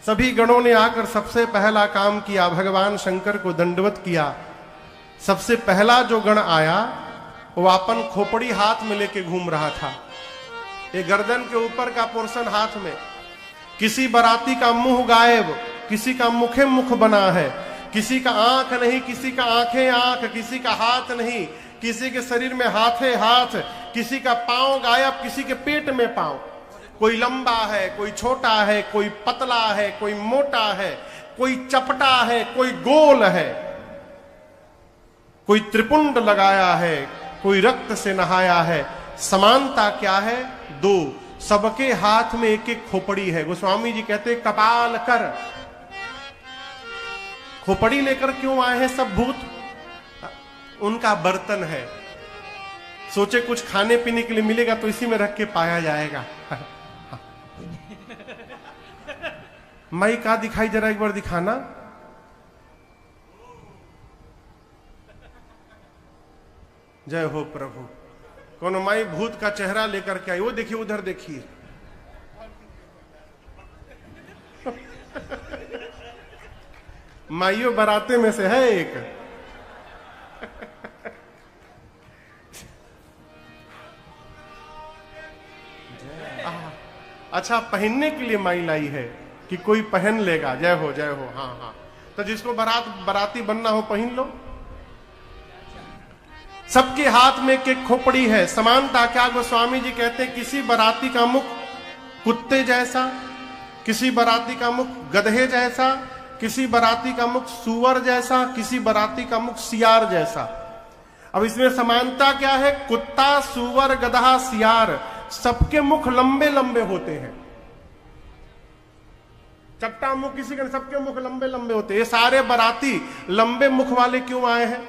Speaker 1: सभी गणों ने आकर सबसे पहला काम किया, भगवान शंकर को दंडवत किया। सबसे पहला जो गण आया वो अपन खोपड़ी हाथ में लेके घूम रहा था, ये गर्दन के ऊपर का पोर्शन हाथ में। किसी बराती का मुंह गायब, किसी का मुखे मुख बना है, किसी का आंख नहीं, किसी का आंखें आंख, किसी का हाथ नहीं, किसी के शरीर में हाथे हाथ, किसी का पांव गायब, किसी के पेट में पांव। कोई लंबा है, कोई छोटा है, कोई पतला है, कोई मोटा है, कोई चपटा है, कोई गोल है, कोई त्रिपुंड लगाया है, कोई रक्त से नहाया है। समानता क्या है? दो, सबके हाथ में एक एक खोपड़ी है। गोस्वामी जी कहते कपाल कर। खोपड़ी लेकर क्यों आए हैं सब भूत? उनका बर्तन है, सोचे कुछ खाने पीने के लिए मिलेगा तो इसी में रख के पाया जाएगा। माई का दिखाई जरा एक बार दिखाना। जय हो प्रभु। कौन माई भूत का चेहरा लेकर के आई, वो देखिए, उधर देखिए। माइयो बराते में से है एक। अच्छा, पहनने के लिए माई लाई है कि कोई पहन लेगा। जय हो जय हो। हाँ हाँ, तो जिसको बराती बनना हो पहन लो। सबके हाथ में एक खोपड़ी है। समानता क्या? गोस्वामी जी कहते हैं किसी बराती का मुख कुत्ते जैसा, किसी बराती का मुख गधे जैसा, किसी बराती का मुख सूअर जैसा, किसी बराती का मुख सियार जैसा। अब इसमें समानता क्या है? कुत्ता, सूअर, गधा, सियार, सबके मुख लंबे लंबे होते हैं। चट्टा मुख किसी का, सबके मुख लंबे लंबे होते हैं। ये सारे बराती लंबे मुख वाले क्यों आए हैं?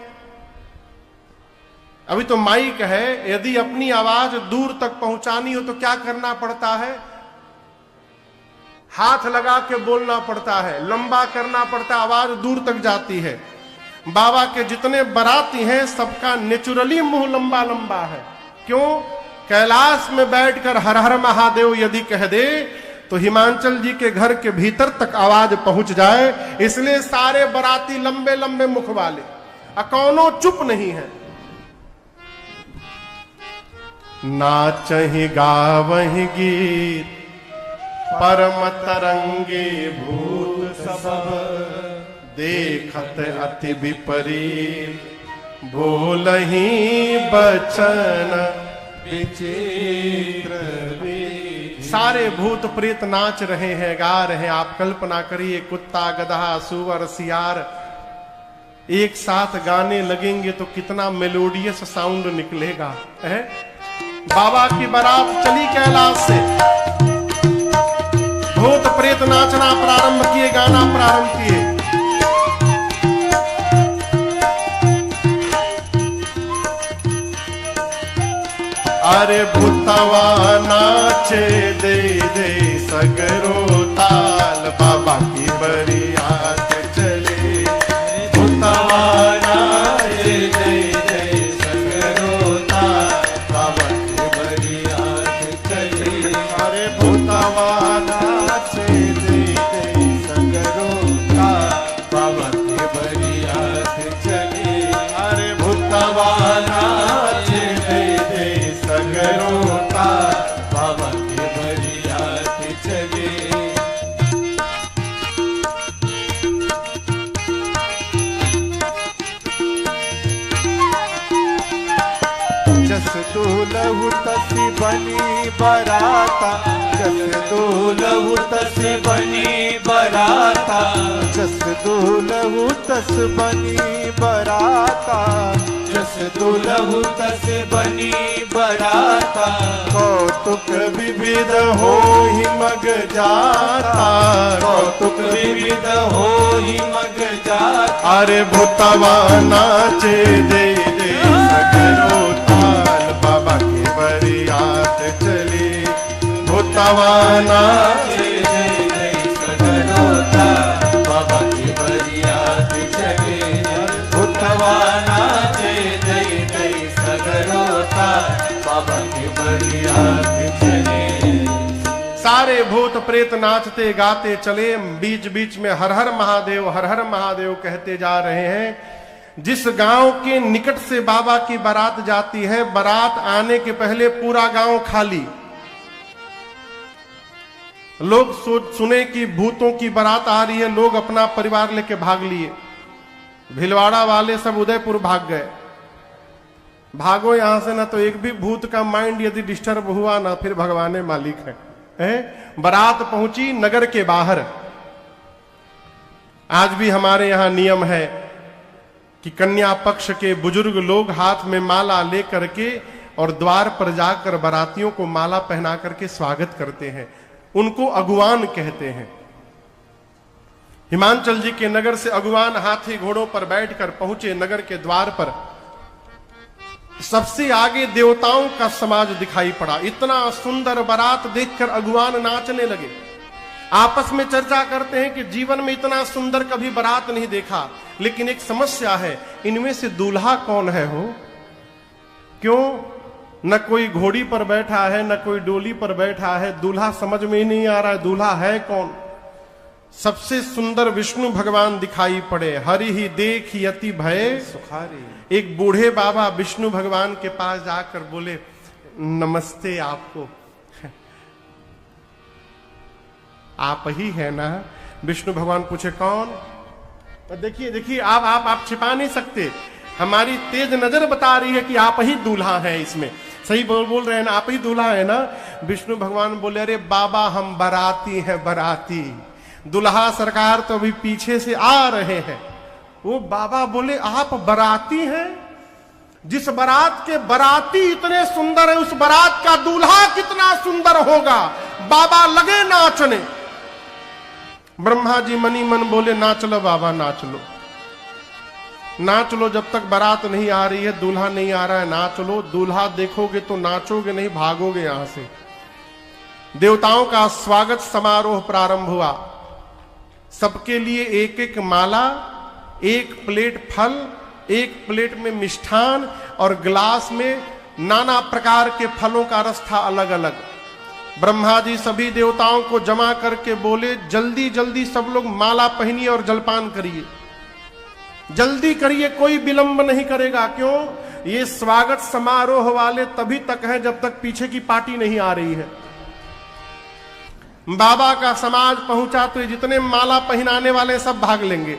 Speaker 1: अभी तो माइक है, यदि अपनी आवाज दूर तक पहुंचानी हो तो क्या करना पड़ता है? हाथ लगा के बोलना पड़ता है, लंबा करना पड़ता है, आवाज दूर तक जाती है। बाबा के जितने बराती हैं सबका नेचुरली मुंह लंबा लंबा है। क्यों? कैलाश में बैठकर हर हर महादेव यदि कह दे तो हिमांचल जी के घर के भीतर तक आवाज पहुंच जाए, इसलिए सारे बराती लंबे लंबे मुख वाले, कौनो चुप नहीं है। नाचहि गावहि गीत परम तरंगे भूत सब, देखत अति विपरीत बोलहि बचन विचित्र। सारे भूत प्रेत नाच रहे हैं, गा रहे हैं। आप कल्पना करिए, कुत्ता, गधा, सूअर, सियार एक साथ गाने लगेंगे तो कितना मेलोडियस साउंड निकलेगा है? बाबा की बारात चली कैलाश से, भूत प्रेत नाचना प्रारंभ किए, गाना प्रारंभ किए। अरे भूतवा नाचे दे दे सगरो ताल, बाबा की बरियात चले। भूतवा नाचे दे दे सगरो ताल, बाबा की बरियात चले। अरे भूतवा नाचे दे दे सगरो ताल, बाबा की बरियात चले। अरे भूतवा नाचे दे दे सगरो ताल, बाबा की बरियात चले।
Speaker 3: जस दूलहु तसी बनी बराता, जस दूलहु तसी बनी बराता, जस दूलहु तस बनी बराता, जस दूलहु तस बनी बराता। कौतुक विविध होहि मग जाता, कौतुक विविध होहि मग जाता।
Speaker 1: अरे भूतवा नाचे दे दे सगरो ताल, बाबा की बरियात चली। भूतवा नाचे
Speaker 3: दे दे सगरो ताल, बाबा की बरियात चले। भूतवा नाचे दे दे सगरो ताल, बाबा की बरियात चले।
Speaker 1: सारे भूत प्रेत नाचते गाते चले। बीच बीच में हर हर महादेव कहते जा रहे हैं। जिस गांव के निकट से बाबा की बारात जाती है, बारात आने के पहले पूरा गांव खाली। लोग सुने कि भूतों की बारात आ रही है, लोग अपना परिवार लेके भाग लिए। भिलवाड़ा वाले सब उदयपुर भाग गए। भागो यहां से, ना तो एक भी भूत का माइंड यदि डिस्टर्ब हुआ ना फिर भगवान मालिक है। बारात पहुंची नगर के बाहर। आज भी हमारे यहां नियम है कि कन्या पक्ष के बुजुर्ग लोग हाथ में माला लेकर के और द्वार पर जाकर बारातियों को माला पहना करके स्वागत करते हैं। उनको अगुवान कहते हैं। हिमांचल जी के नगर से अगुवान हाथी घोड़ों पर बैठकर पहुंचे नगर के द्वार पर। सबसे आगे देवताओं का समाज दिखाई पड़ा। इतना सुंदर बारात देखकर अगुवान नाचने लगे। आपस में चर्चा करते हैं कि जीवन में इतना सुंदर कभी बारात नहीं देखा, लेकिन एक समस्या है, इनमें से दूल्हा कौन है हो? क्यों? न कोई घोड़ी पर बैठा है, न कोई डोली पर बैठा है। दूल्हा समझ में ही नहीं आ रहा है, दूल्हा है कौन? सबसे सुंदर विष्णु भगवान दिखाई पड़े। हरि ही देख यति भय सुखारी। एक बूढ़े बाबा विष्णु भगवान के पास जाकर बोले, नमस्ते आपको। आप ही है ना? विष्णु भगवान पूछे, कौन? देखिए देखिए, आप छिपा नहीं सकते। हमारी तेज नजर बता रही है कि आप ही दूल्हा हैं। इसमें सही बोल रहे हैं ना, आप ही दूल्हा है ना? विष्णु भगवान बोले, अरे बाबा हम बाराती हैं, बाराती। दुल्हा सरकार तो अभी पीछे से आ रहे हैं। वो बाबा बोले, आप बाराती हैं? जिस बारात के बाराती इतने सुंदर है, उस बारात का दूल्हा कितना सुंदर होगा। बाबा लगे नाचने। ब्रह्मा जी मनी मन बोले, नाच लो बाबा, नाच लो, नाच लो। जब तक बारात नहीं आ रही है, दूल्हा नहीं आ रहा है, नाच लो। दूल्हा देखोगे तो नाचोगे नहीं, भागोगे यहां से। देवताओं का स्वागत समारोह प्रारंभ हुआ। सबके लिए एक एक माला, एक प्लेट फल, एक प्लेट में मिष्ठान और गिलास में नाना प्रकार के फलों का रस था अलग अलग। ब्रह्मा जी सभी देवताओं को जमा करके बोले, जल्दी जल्दी सब लोग माला पहनिए और जलपान करिए, जल्दी करिए, कोई विलंब नहीं करेगा। क्यों? ये स्वागत समारोह वाले तभी तक है जब तक पीछे की पार्टी नहीं आ रही है। बाबा का समाज पहुंचा तो जितने माला पहनाने वाले सब भाग लेंगे।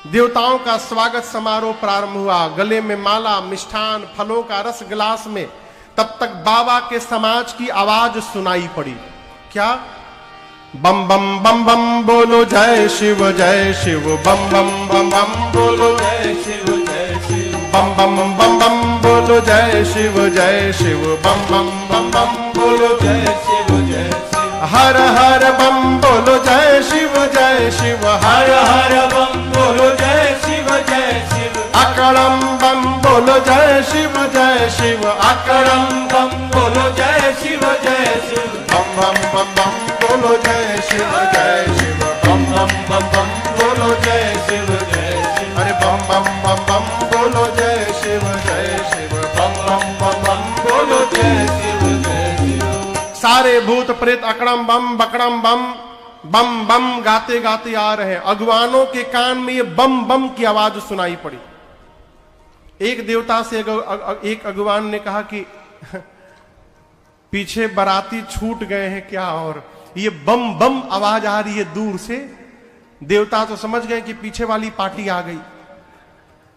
Speaker 1: देवताओं का स्वागत समारोह प्रारंभ हुआ। गले में माला, मिष्ठान, फलों का रस गिलास में। तब तक बाबा के समाज की आवाज सुनाई पड़ी। क्या? बम बम बम बम बोलो जय शिव बम बम बम बम बोलो
Speaker 2: जय शिव
Speaker 1: बम बम बम बम बोलो जय शिव बम बम बम बम बोलो
Speaker 2: जय शिव
Speaker 1: हर हर बम बोलो जय शिव हर
Speaker 2: हर बम बोलो जय शिव
Speaker 1: अकड़म बम बोलो जय शिव
Speaker 2: अकड़म बम बोलो जय शिव
Speaker 1: बम बम बम बम बोलो जय शिव
Speaker 2: बम बम बम बम बोलो जय शिव
Speaker 1: अरे बम बम बम बम बोलो जय शिव
Speaker 2: बम बम बम बम बोलो जय शिव
Speaker 1: सारे भूत प्रेत अकड़म बम बकड़म बम बम बम गाते गाते आ रहे हैं। अगुवानों के कान में ये बम बम की आवाज सुनाई पड़ी। एक देवता से एक अगुवान ने कहा कि पीछे बाराती छूट गए हैं क्या, और ये बम बम आवाज आ रही है दूर से। देवता तो समझ गए कि पीछे वाली पार्टी आ गई।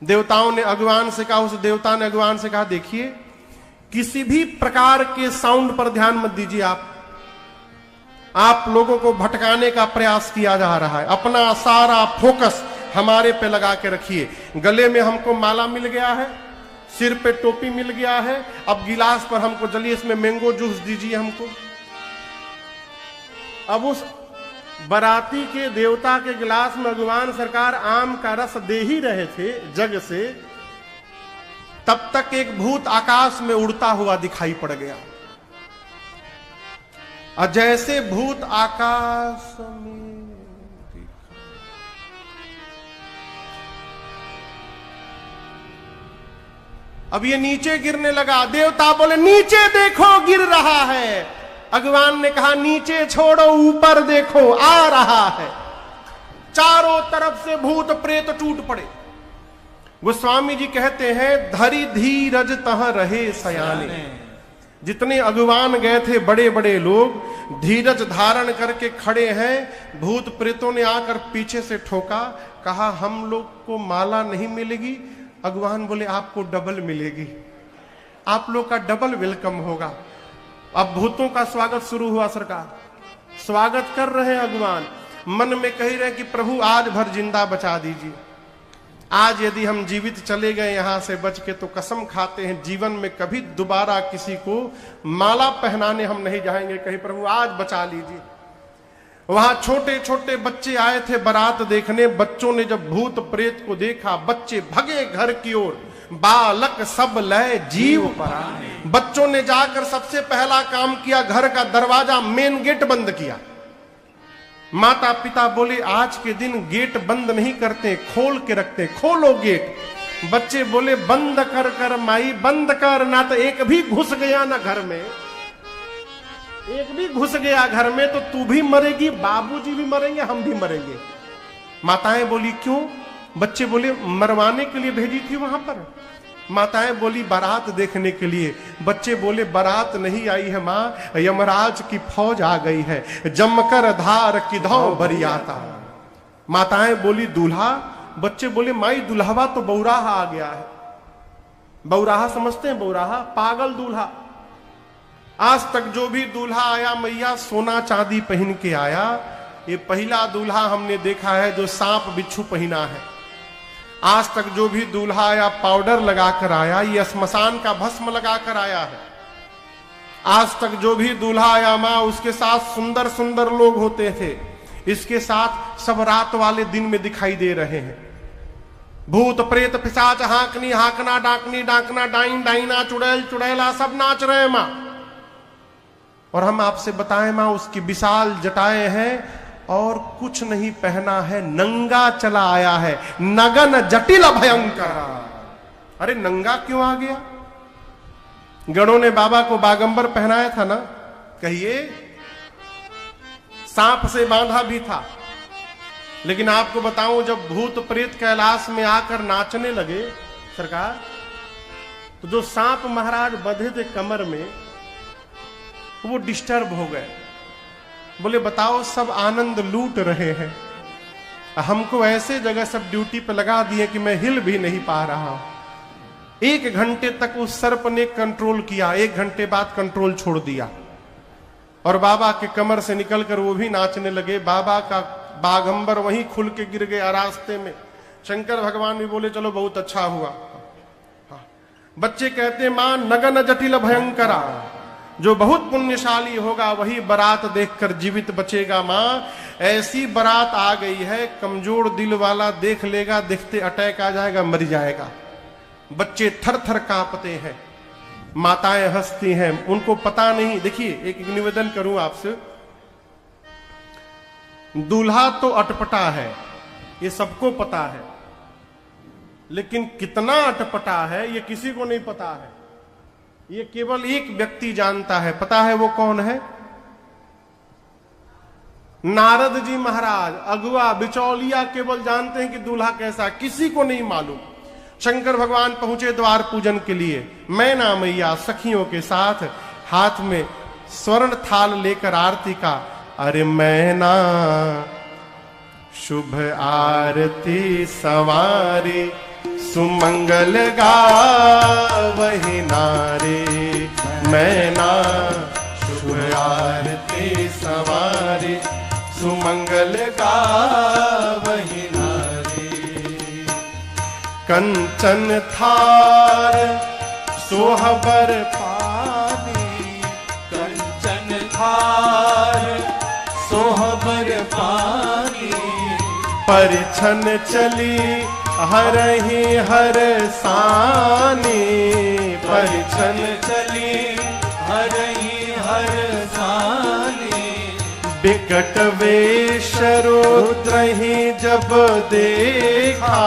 Speaker 1: देवताओं ने अगुवान से कहा, उस देवता ने अगुवान से कहा, देखिए किसी भी प्रकार के साउंड पर ध्यान मत दीजिए। आप लोगों को भटकाने का प्रयास किया जा रहा है। अपना सारा फोकस हमारे पे लगा के रखिए। गले में हमको माला मिल गया है, सिर पे टोपी मिल गया है, अब गिलास पर हमको जल्दी इसमें मैंगो जूस दीजिए हमको। अब उस बाराती के देवता के गिलास में भगवान सरकार आम का रस दे ही रहे थे जग से, तब तक एक भूत आकाश में उड़ता हुआ दिखाई पड़ गया। और जैसे भूत आकाश में अब ये नीचे गिरने लगा। देवता बोले, नीचे देखो गिर रहा है। भगवान ने कहा, नीचे छोड़ो ऊपर देखो आ रहा है। चारों तरफ से भूत प्रेत टूट पड़े। गोस्वामी जी कहते हैं धरि धीरज तह रहे सयाने। जितने अगुवान गए थे बड़े बड़े लोग धीरज धारण करके खड़े हैं। भूत प्रेतों ने आकर पीछे से ठोका, कहा हम लोग को माला नहीं मिलेगी। अगुवान बोले आपको डबल मिलेगी, आप लोग का डबल वेलकम होगा। अब भूतों का स्वागत शुरू हुआ। सरकार स्वागत कर रहे हैं अगुवान, मन में कह रहे कि प्रभु आज भर जिंदा बचा दीजिए। आज यदि हम जीवित चले गए यहां से बच के तो कसम खाते हैं जीवन में कभी दोबारा किसी को माला पहनाने हम नहीं जाएंगे। कहीं प्रभु आज बचा लीजिए। वहां छोटे छोटे बच्चे आए थे बारात देखने। बच्चों ने जब भूत प्रेत को देखा, बच्चे भगे घर की ओर। बालक सब लय जीव पराने। बच्चों ने जाकर सबसे पहला काम किया, घर का दरवाजा मेन गेट बंद किया। माता पिता बोले आज के दिन गेट बंद नहीं करते, खोल के रखते, खोलो गेट। बच्चे बोले बंद कर कर माई बंद कर, ना तो एक भी घुस गया ना घर में, एक भी घुस गया घर में तो तू भी मरेगी, बाबूजी भी मरेंगे, हम भी मरेंगे। माताएं बोली क्यों? बच्चे बोले मरवाने के लिए भेजी थी वहां पर। माताएं बोली बारात देखने के लिए। बच्चे बोले बारात नहीं आई है मां, यमराज की फौज आ गई है, जमकर धार किधौ बरियाता। माताएं बोली दूल्हा। बच्चे बोले माई दुल्हवा तो बौराहा आ गया है। बौराहा समझते हैं? बौराहा पागल दूल्हा। आज तक जो भी दूल्हा आया मैया सोना चांदी पहन के आया। ये पहला दूल्हा हमने देखा है जो सांप बिच्छू पहना है। आज तक जो भी दूल्हा आया पाउडर लगाकर आया, ये श्मशान का भस्म लगाकर आया है। आज तक जो भी दूल्हा आया मां उसके साथ सुंदर सुंदर लोग होते थे, इसके साथ सब रात वाले दिन में दिखाई दे रहे हैं। भूत प्रेत पिशाच हाकनी हाकना डाकनी डाकना डाइन डाइना चुड़ैल चुड़ैला सब नाच रहे मां। और हम आपसे बताएं मां उसकी विशाल जटाएं हैं और कुछ नहीं पहना है, नंगा चला आया है, नगन जटिल भयंकर। अरे नंगा क्यों आ गया? गणों ने बाबा को बागंबर पहनाया था ना, कहिए सांप से बांधा भी था। लेकिन आपको बताऊं जब भूत प्रेत कैलाश में आकर नाचने लगे सरकार, तो जो सांप महाराज बंधे थे कमर में वो डिस्टर्ब हो गए। बोले बताओ सब आनंद लूट रहे हैं, हमको ऐसे जगह सब ड्यूटी पे लगा दिए कि मैं हिल भी नहीं पा रहा हूं। 1 घंटे तक उस सर्प ने कंट्रोल किया, 1 घंटे बाद कंट्रोल छोड़ दिया और बाबा के कमर से निकलकर वो भी नाचने लगे। बाबा का बागंबर वहीं खुल के गिर गया रास्ते में। शंकर भगवान भी बोले चलो बहुत अच्छा हुआ। बच्चे कहते मां नगन जटिल भयंकरा, जो बहुत पुण्यशाली होगा वही बारात देखकर जीवित बचेगा। मां ऐसी बारात आ गई है, कमजोर दिल वाला देख लेगा, देखते अटैक आ जाएगा, मर जाएगा। बच्चे थर थर कांपते हैं, माताएं हंसती हैं, उनको पता नहीं। देखिए एक निवेदन करूं आपसे, दूल्हा तो अटपटा है ये सबको पता है, लेकिन कितना अटपटा है ये किसी को नहीं पता है। ये केवल एक व्यक्ति जानता है। पता है वो कौन है? नारद जी महाराज, अगुआ बिचौलिया केवल जानते हैं कि दूल्हा कैसा, किसी को नहीं मालूम। शंकर भगवान पहुंचे द्वार पूजन के लिए। मैना मैया सखियों के साथ हाथ में स्वर्ण थाल लेकर आरती का। अरे मैना शुभ आरती सवारी, सुमंगल गावहि नारे। मैना शुभ आरती सवारी, सुमंगल गावहि नारे। कंचन थार सोहबर पानी,
Speaker 3: कंचन थार सोहबर पानी।
Speaker 1: परिछन चली हरहि हर सानी।
Speaker 3: परिछन चली हरहि हर सानी।
Speaker 1: बिकट वेश रुद्रहि जब देखा।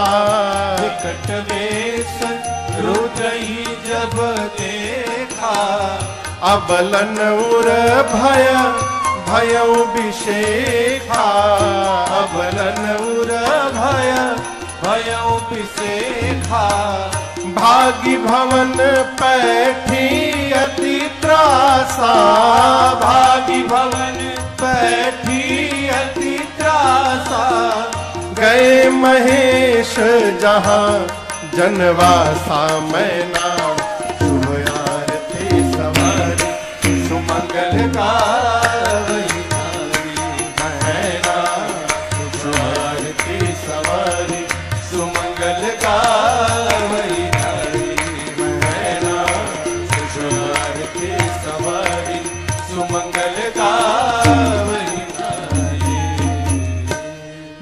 Speaker 3: बिकट वेश रुद्रहि जब देखा।
Speaker 1: अबलन उर भय भयउ विशेखा।
Speaker 3: अबलन उर भय भयउ बिसेखा
Speaker 1: भागी भवन पैठी अति त्रासा,
Speaker 3: भागी भवन पैठी अति त्रासा,
Speaker 1: गए महेश जहाँ जनवासा, मैना शुभ आरती सवारी,
Speaker 3: सुमंगल गावई मैना शुभ आरती सवारी, सुमंगल गावई मैना शुभ आरती सवारी, सुमंगल गावई।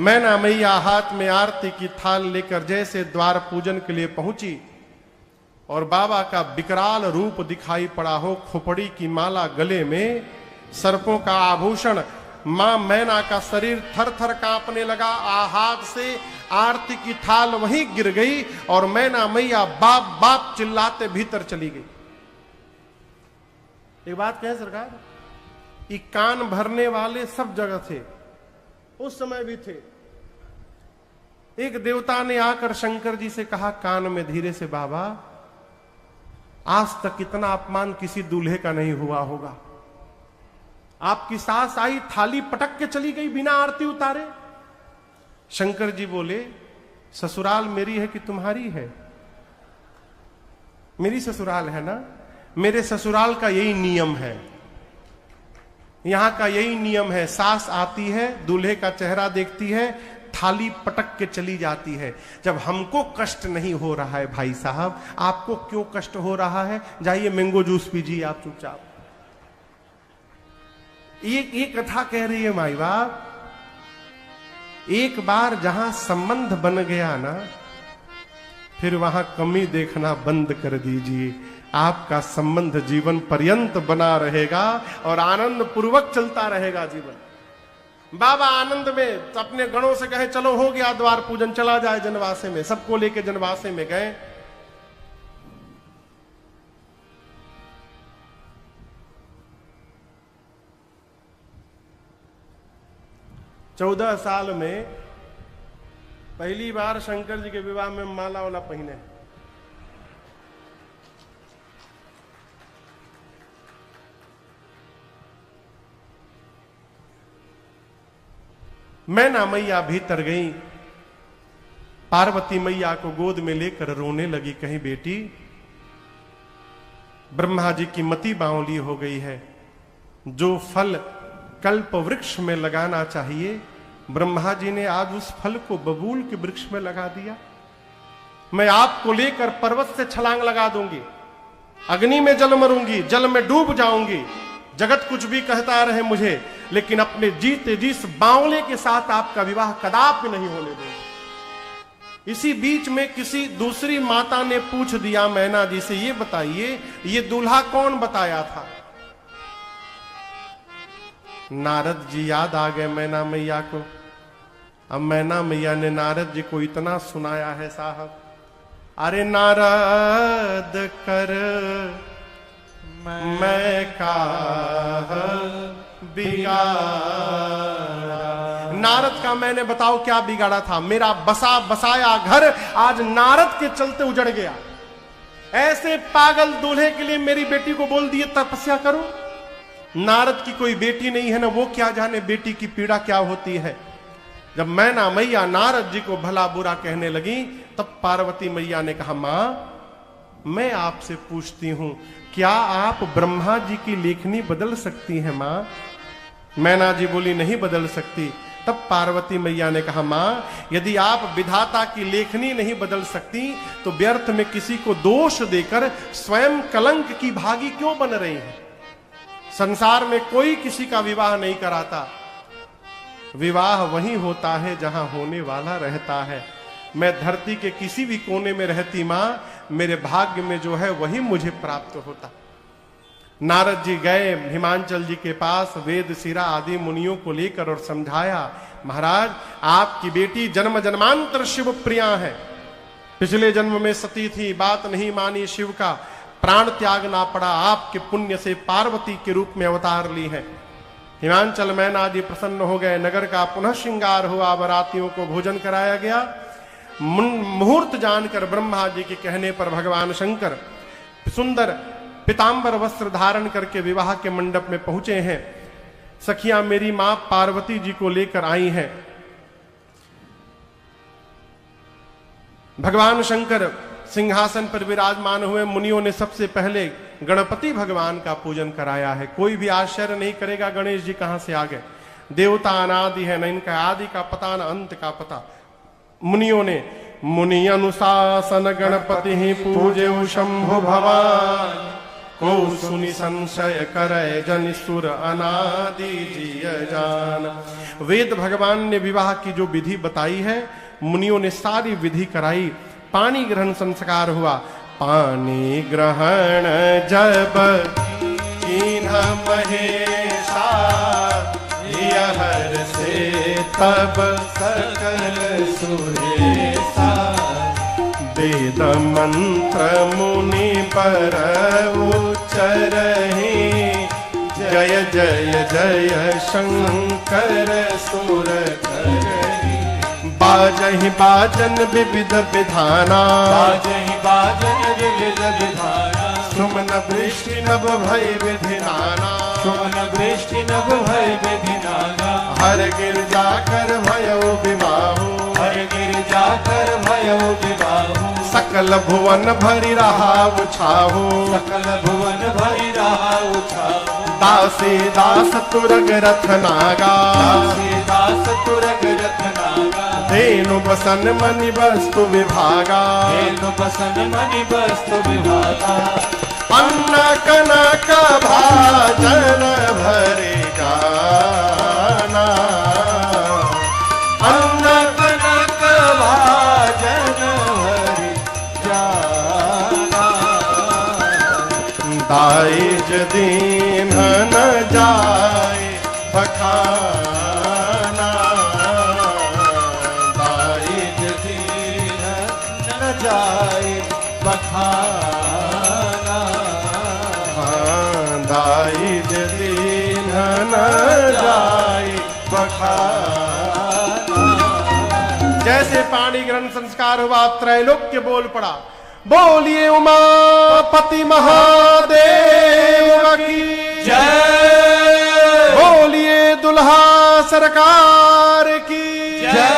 Speaker 1: मैना मैया हाथ में आरती की थाल लेकर जैसे द्वार पूजन के लिए पहुंची और बाबा का विकराल रूप दिखाई पड़ा हो, खोपड़ी की माला गले में, सर्पों का आभूषण, मां मैना का शरीर थर थर कांपने लगा। हाथ से आरती की थाल वहीं गिर गई और मैना मैया बाप बाप चिल्लाते भीतर चली गई। एक बात कहें सरकार, ये कान भरने वाले सब जगह थे, उस समय भी थे। एक देवता ने आकर शंकर जी से कहा कान में धीरे से, बाबा आज तक इतना अपमान किसी दूल्हे का नहीं हुआ होगा। आपकी सास आई, थाली पटक के चली गई बिना आरती उतारे। शंकर जी बोले ससुराल मेरी है कि तुम्हारी है? मेरी ससुराल है ना। मेरे ससुराल का यही नियम है, यहां का यही नियम है। सास आती है, दूल्हे का चेहरा देखती है, थाली पटक के चली जाती है। जब हमको कष्ट नहीं हो रहा है भाई साहब, आपको क्यों कष्ट हो रहा है? जाइए मैंगो जूस पीजिए आप चुपचाप। ये कथा कह रही है माई बाप, एक बार जहां संबंध बन गया ना, फिर वहां कमी देखना बंद कर दीजिए। आपका संबंध जीवन पर्यंत बना रहेगा और आनंद पूर्वक चलता रहेगा जीवन। बाबा आनंद में अपने गणों से कहे चलो हो गया द्वार पूजन, चला जाए जनवासे में। सबको लेके जनवासे में गए। चौदह साल में पहली बार शंकर जी के विवाह में माला वाला पहने। मैना मैया भीतर गई, पार्वती मैया को गोद में लेकर रोने लगी। कहीं बेटी ब्रह्मा जी की मति बावली हो गई है। जो फल कल्प वृक्ष में लगाना चाहिए, ब्रह्मा जी ने आज उस फल को बबूल के वृक्ष में लगा दिया। मैं आपको लेकर पर्वत से छलांग लगा दूंगी, अग्नि में जल मरूंगी, जल में डूब जाऊंगी। जगत कुछ भी कहता रहे मुझे, लेकिन अपने जीते जी इस बावले के साथ आपका विवाह कदापि नहीं होने दूंगा। इसी बीच में किसी दूसरी माता ने पूछ दिया मैना जी से, ये बताइए ये दूल्हा कौन बताया था? नारद जी याद आ गए मैना मैया को। अब मैना मैया ने नारद जी को इतना सुनाया है साहब, अरे नारद कर मैं का बिगाड़ा। नारद का मैंने बताओ क्या बिगाड़ा था? मेरा बसा बसाया घर आज नारद के चलते उजड़ गया। ऐसे पागल दूल्हे के लिए मेरी बेटी को बोल दिए तपस्या करो। नारद की कोई बेटी नहीं है ना, वो क्या जाने बेटी की पीड़ा क्या होती है। जब मैना मैया नारद जी को भला बुरा कहने लगी, तब पार्वती मैया ने कहा मां मैं आपसे पूछती हूं, क्या आप ब्रह्मा जी की लेखनी बदल सकती हैं मां? मैना जी बोली नहीं बदल सकती। तब पार्वती मैया ने कहा मां यदि आप विधाता की लेखनी नहीं बदल सकती तो व्यर्थ में किसी को दोष देकर स्वयं कलंक की भागी क्यों बन रही हैं? संसार में कोई किसी का विवाह नहीं कराता, विवाह वही होता है जहां होने वाला रहता है। मैं धरती के किसी भी कोने में रहती मां, मेरे भाग्य में जो है वही मुझे प्राप्त होता। नारद जी गए हिमांचल जी के पास, वेद शिरा आदि मुनियों को लेकर और समझाया, महाराज आपकी बेटी जन्म जन्मांतर शिव प्रिया है। पिछले जन्म में सती थी, बात नहीं मानी शिव का, प्राण त्यागना पड़ा, आपके पुण्य से पार्वती के रूप में अवतार ली है। हिमांचल मैना जी प्रसन्न हो गए, नगर का पुनः श्रृंगार हुआ, बारातियों को भोजन कराया गया। मुहूर्त जानकर ब्रह्मा जी के कहने पर भगवान शंकर सुंदर पीतांबर वस्त्र धारण करके विवाह के मंडप में पहुंचे हैं। सखियां मेरी मां पार्वती जी को लेकर आई हैं। भगवान शंकर सिंहासन पर विराजमान हुए। मुनियों ने सबसे पहले गणपति भगवान का पूजन कराया है। कोई भी आश्चर्य नहीं करेगा गणेश जी कहां से आ गए। देवता अनादि है, न इनका आदि का पता न अंत का पता। मुनियों ने मुनि अनुशासन गणपति ही पूजे शंभु भवान, को सुनि संशय करे जन सुर अनादि जिय जान। वेद भगवान ने विवाह की जो विधि बताई है, मुनियों ने सारी विधि कराई। पानी ग्रहण संस्कार हुआ। पानी ग्रहण जब कीन्ह महेशा, हर से तब सकल सुरेशा। वेद मंत्र मुनि पर उच्चरहि, जय जय जय शंकर सुर करहि। बाजहि बाजन विविध विधाना,
Speaker 3: बाजहि बाजन विविध विधाना।
Speaker 1: सुमन वृष्टि नभ भय विधिनाना,
Speaker 3: सुमन वृष्टि नभ भय विधिनाना।
Speaker 1: हर गिरजा कर भयो विवाहो,
Speaker 3: हर गिरजा कर भयो विवाहो।
Speaker 1: सकल भुवन भरि रहा उछाहो,
Speaker 3: सकल भुवन भरि रहा उछाहो।
Speaker 1: दासी दास तुरग रथ नागा,
Speaker 3: दासी दास तुरग रथ नागा।
Speaker 1: धेनु बसन मणि वस्तु विभागा,
Speaker 3: धेनु बसन मणि वस्तु विभागा।
Speaker 1: अन्न कनक भाजन भरे गाना,
Speaker 3: अन्न कनक भाजन भरे जाना।
Speaker 1: दाइज दीन न जाए बखाना,
Speaker 3: दाइज दीन न जाए बखाना।
Speaker 1: दाइज दीन न जाए बखाना। जैसे पाणी ग्रहण संस्कार हुआ, त्रैलोक्य बोल पड़ा, बोलिए उमापति महादेव की
Speaker 3: जय।
Speaker 1: बोलिए दुल्हा सरकार की
Speaker 3: जय।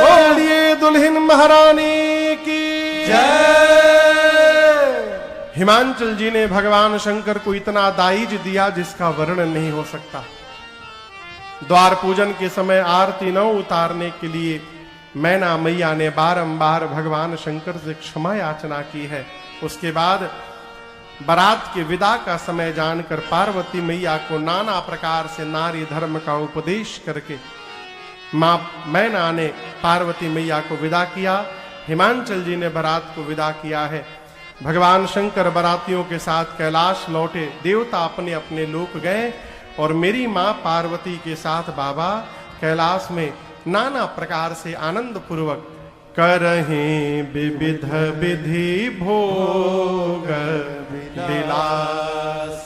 Speaker 1: बोलिए दुल्हन महारानी की
Speaker 3: जय।
Speaker 1: हिमांचल जी ने भगवान शंकर को इतना दाइज दिया जिसका वर्णन नहीं हो सकता। द्वार पूजन के समय आरती न उतारने के लिए मैना मैया ने बारंबार भगवान शंकर से क्षमा याचना की है। उसके बाद बारात के विदा का समय जानकर पार्वती मैया को नाना प्रकार से नारी धर्म का उपदेश करके मां मैना ने पार्वती मैया को विदा किया। हिमांचल जी ने बारात को विदा किया है। भगवान शंकर बारातियों के साथ कैलाश लौटे। देवता अपने अपने लोक गए और मेरी मां पार्वती के साथ बाबा कैलाश में नाना प्रकार से आनंद पूर्वक करहीं विविध विधि भोग विलास।